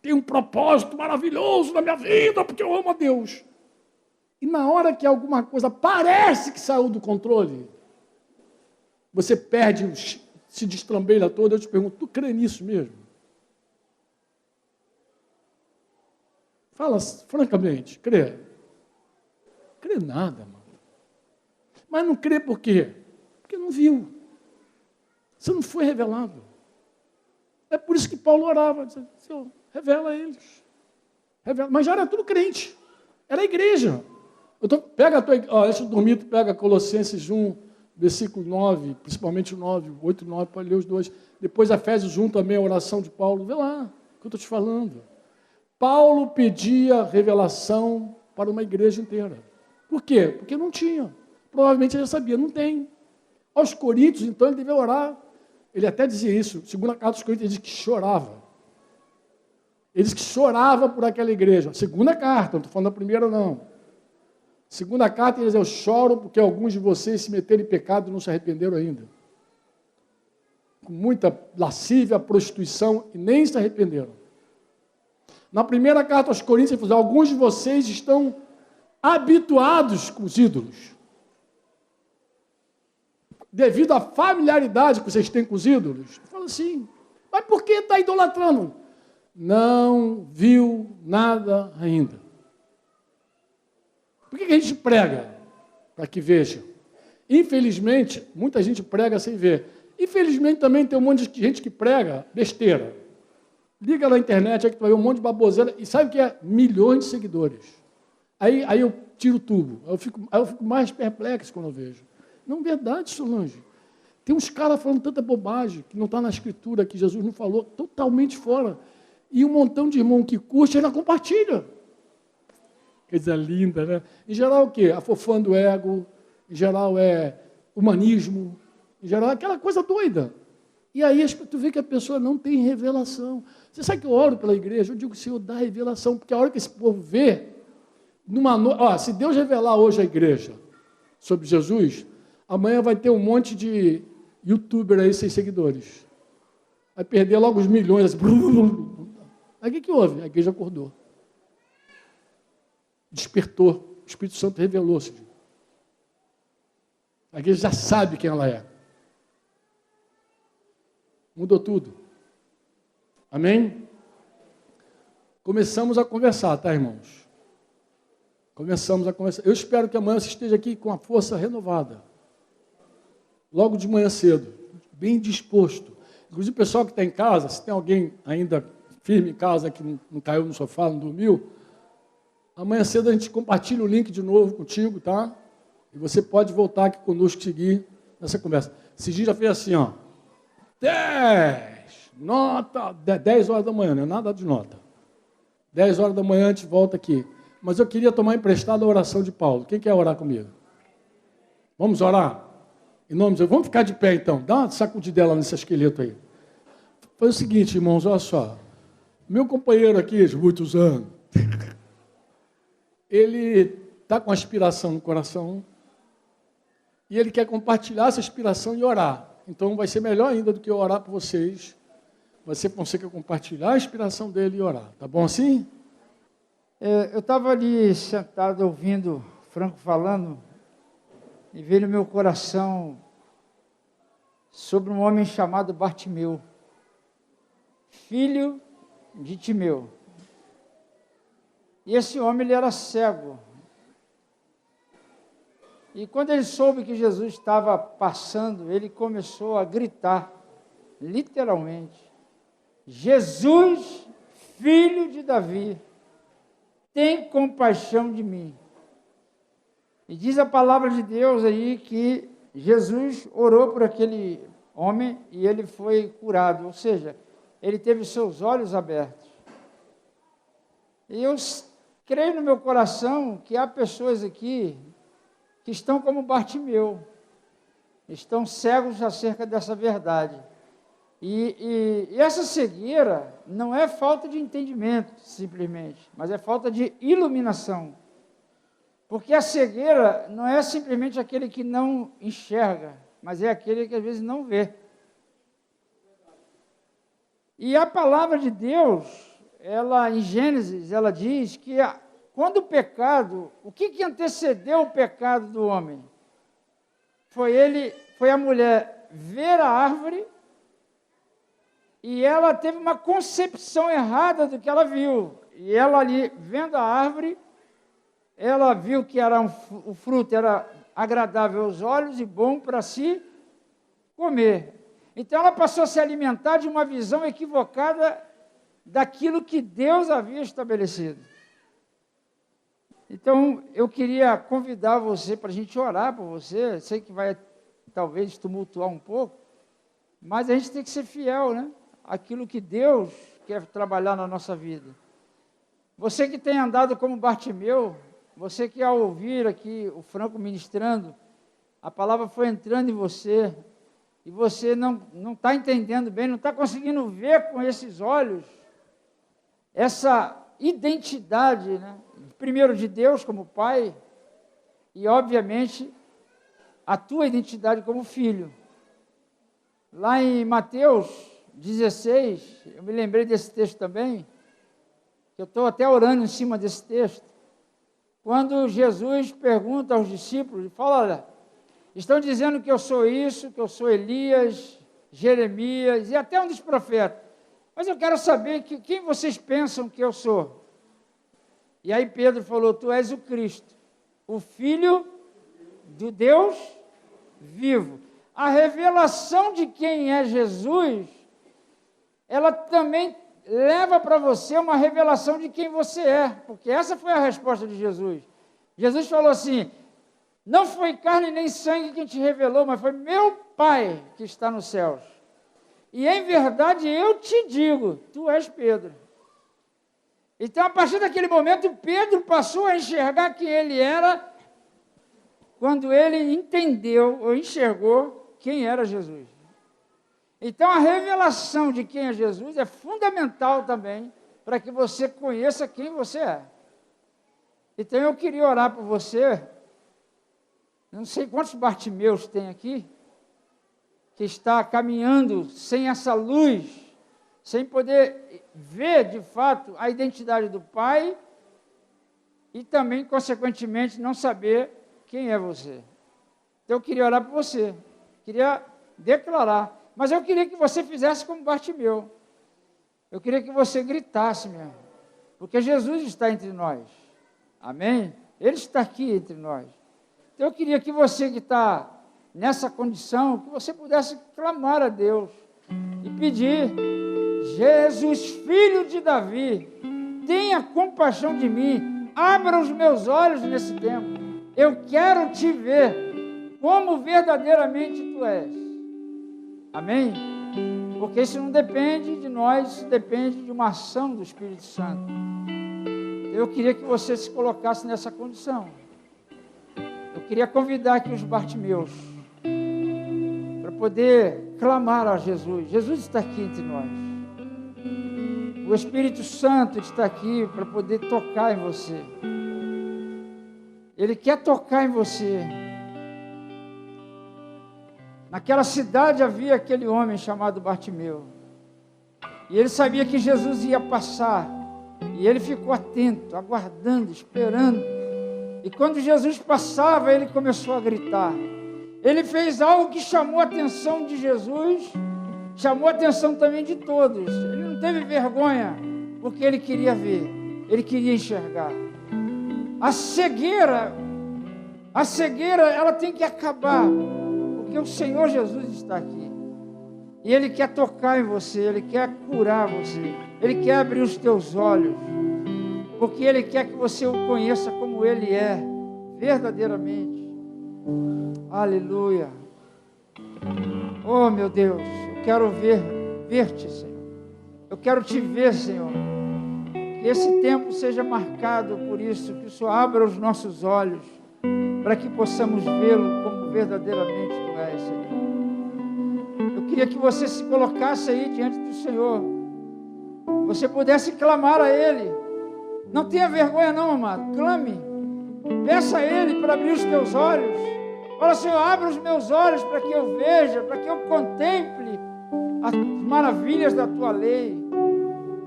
tem um propósito maravilhoso na minha vida, porque eu amo a Deus, e na hora que alguma coisa parece que saiu do controle, você perde, se destrambeira todo, eu te pergunto, tu crê nisso mesmo? Fala francamente, crê? Crê nada, mano. Mas não crê por quê? Porque não viu. Você não foi revelado. É por isso que Paulo orava, dizia, Senhor, revela a eles. Revela. Mas já era tudo crente. Era a igreja. Pega a tua, antes de dormir, tu pega Colossenses 1, versículo 9, principalmente o 9, 8 e 9, pode ler os dois. Depois Efésios 1 também, a oração de Paulo. Vê lá o que eu estou te falando. Paulo pedia revelação para uma igreja inteira. Por quê? Porque não tinha. Provavelmente ele já sabia, não tem. Aos Coríntios, então, ele devia orar. Ele até dizia isso. Segunda carta dos Coríntios, ele diz que chorava. Ele diz que chorava por aquela igreja. Segunda carta, não estou falando da primeira, não. Segunda carta, ele diz, eu choro porque alguns de vocês se meteram em pecado e não se arrependeram ainda. com muita lascívia, prostituição, e nem se arrependeram. Na primeira carta aos Coríntios, ele falou, alguns de vocês estão habituados com os ídolos. Devido à familiaridade que vocês têm com os ídolos. Fala assim, mas por que está idolatrando? Não viu nada ainda. Por que a gente prega? Para que veja. Infelizmente, muita gente prega sem ver. Infelizmente, também tem um monte de gente que prega besteira. Liga na internet, aí que tu vai ver um monte de baboseira, e sabe o que é? Milhões de seguidores. Aí eu tiro o tubo. Aí eu fico mais perplexo quando eu vejo. Não, verdade, Solange. Tem uns caras falando tanta bobagem, que não está na Escritura, que Jesus não falou, totalmente fora. E um montão de irmão que curte, ainda compartilha. Coisa linda, né? Em geral, o quê? Afofando o ego. Em geral, é humanismo. Em geral, é aquela coisa doida. E aí, tu vê que a pessoa não tem revelação. Você sabe que eu oro pela igreja? Eu digo, Senhor, dá revelação. Porque a hora que esse povo vê, se Deus revelar hoje à igreja sobre Jesus, amanhã vai ter um monte de youtuber aí sem seguidores. Vai perder logo os milhões. Assim. Aí o que houve? A igreja acordou. Despertou. O Espírito Santo revelou-se. A igreja já sabe quem ela é. Mudou tudo. Amém? Começamos a conversar, tá, irmãos? Começamos a conversar. Eu espero que amanhã você esteja aqui com a força renovada. Logo de manhã cedo. Bem disposto. Inclusive, o pessoal que está em casa, se tem alguém ainda firme em casa, que não caiu no sofá, não dormiu, amanhã cedo a gente compartilha o link de novo contigo, tá? E você pode voltar aqui conosco, seguir nessa conversa. Esse dia já fez assim, ó. 10 horas da manhã, não é nada de nota. 10 horas da manhã a gente volta aqui. Mas eu queria tomar emprestado a oração de Paulo. Quem quer orar comigo? Vamos orar? Em nome de Deus. Vamos ficar de pé então. Dá uma sacudidela nesse esqueleto aí. Foi o seguinte, irmãos, olha só. Meu companheiro aqui, de muitos anos, ele está com aspiração no coração e ele quer compartilhar essa aspiração e orar. Então vai ser melhor ainda do que eu orar por vocês. Vai ser Fonseca compartilhar a inspiração dele e orar. Tá bom assim? Eu estava ali sentado ouvindo Franco falando e veio no meu coração sobre um homem chamado Bartimeu, filho de Timeu. E esse homem ele era cego. E quando ele soube que Jesus estava passando, ele começou a gritar, literalmente, Jesus, filho de Davi, tem compaixão de mim. E diz a palavra de Deus aí que Jesus orou por aquele homem e ele foi curado, ou seja, ele teve seus olhos abertos. E eu creio no meu coração que há pessoas aqui que estão como Bartimeu, estão cegos acerca dessa verdade. E essa cegueira não é falta de entendimento, simplesmente, mas é falta de iluminação. Porque a cegueira não é simplesmente aquele que não enxerga, mas é aquele que às vezes não vê. E a palavra de Deus, ela em Gênesis, ela diz que quando o pecado, o que antecedeu o pecado do homem? Foi a mulher ver a árvore e ela teve uma concepção errada do que ela viu. E ela ali, vendo a árvore, ela viu que o fruto era agradável aos olhos e bom para se comer. Então ela passou a se alimentar de uma visão equivocada daquilo que Deus havia estabelecido. Então, eu queria convidar você para a gente orar por você. Sei que vai, talvez, tumultuar um pouco, mas a gente tem que ser fiel, né? Aquilo que Deus quer trabalhar na nossa vida. Você que tem andado como Bartimeu, você que ao ouvir aqui o Franco ministrando, a palavra foi entrando em você, e você não está entendendo bem, não está conseguindo ver com esses olhos, essa identidade, né? Primeiro de Deus como pai e, obviamente, a tua identidade como filho. lá em Mateus 16, eu me lembrei desse texto também, que eu estou até orando em cima desse texto, quando Jesus pergunta aos discípulos, fala, olha, estão dizendo que eu sou isso, que eu sou Elias, Jeremias e até um dos profetas, mas eu quero saber quem vocês pensam que eu sou. E aí Pedro falou, tu és o Cristo, o Filho do Deus vivo. A revelação de quem é Jesus, ela também leva para você uma revelação de quem você é, porque essa foi a resposta de Jesus. Jesus falou assim, não foi carne nem sangue quem te revelou, mas foi meu Pai que está nos céus. E em verdade eu te digo, tu és Pedro. Então, a partir daquele momento, Pedro passou a enxergar quem ele era, quando ele entendeu ou enxergou quem era Jesus. Então, a revelação de quem é Jesus é fundamental também para que você conheça quem você é. Então, eu queria orar por você. Não sei quantos Bartimeus tem aqui, que está caminhando sem essa luz, sem poder ver, de fato, a identidade do Pai e também, consequentemente, não saber quem é você. Então, eu queria orar por você, queria declarar, mas eu queria que você fizesse como Bartimeu. Eu queria que você gritasse mesmo, porque Jesus está entre nós. Amém? Ele está aqui entre nós. Então, eu queria que você que está nessa condição, que você pudesse clamar a Deus e pedir, Jesus, filho de Davi, tenha compaixão de mim, abra os meus olhos nesse tempo, eu quero te ver como verdadeiramente tu és. Amém? Porque isso não depende de nós, isso depende de uma ação do Espírito Santo. Eu queria que você se colocasse nessa condição. Eu queria convidar aqui os Bartimeus para poder clamar a Jesus. Jesus está aqui entre nós. O Espírito Santo está aqui para poder tocar em você. Ele quer tocar em você. Naquela cidade havia aquele homem chamado Bartimeu. E ele sabia que Jesus ia passar. E ele ficou atento, aguardando, esperando. E quando Jesus passava, ele começou a gritar. Ele fez algo que chamou a atenção de Jesus, chamou a atenção também de todos. Ele não teve vergonha, porque ele queria ver, ele queria enxergar. A cegueira, ela tem que acabar, porque o Senhor Jesus está aqui. E Ele quer tocar em você, Ele quer curar você, Ele quer abrir os teus olhos, porque Ele quer que você o conheça como Ele é, verdadeiramente. Aleluia. Oh, meu Deus, eu quero ver-te, Senhor. Eu quero te ver, Senhor. Que esse tempo seja marcado por isso, que o Senhor abra os nossos olhos, para que possamos vê-lo como verdadeiramente tu és, Senhor. Eu queria que você se colocasse aí diante do Senhor, você pudesse clamar a Ele. Não tenha vergonha não, amado, clame, peça a Ele para abrir os teus olhos. Fala, Senhor, abra os meus olhos para que eu veja, para que eu contemple as maravilhas da tua lei.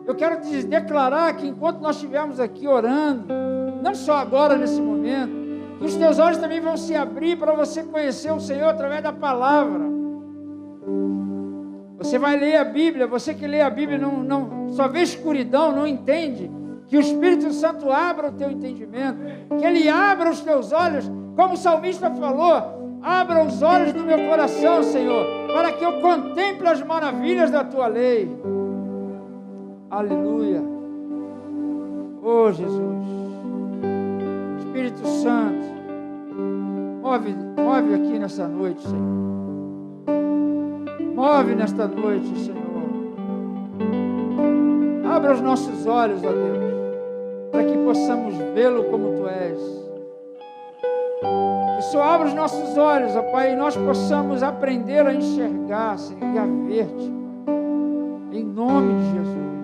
Eu quero te declarar que enquanto nós estivermos aqui orando, não só agora nesse momento, que os teus olhos também vão se abrir para você conhecer o Senhor através da palavra. Você vai ler a Bíblia, você que lê a Bíblia não só vê escuridão, não entende, que o Espírito Santo abra o teu entendimento, que Ele abra os teus olhos, como o salmista falou, abra os olhos do meu coração, Senhor, para que eu contemple as maravilhas da tua lei. Aleluia. Oh, Jesus. Espírito Santo, move aqui nessa noite, Senhor. Move nesta noite, Senhor. Abra os nossos olhos, ó Deus, para que possamos vê-lo como tu és. Que só abra os nossos olhos, ó Pai, e nós possamos aprender a enxergar, Senhor, e a ver-te. Em nome de Jesus.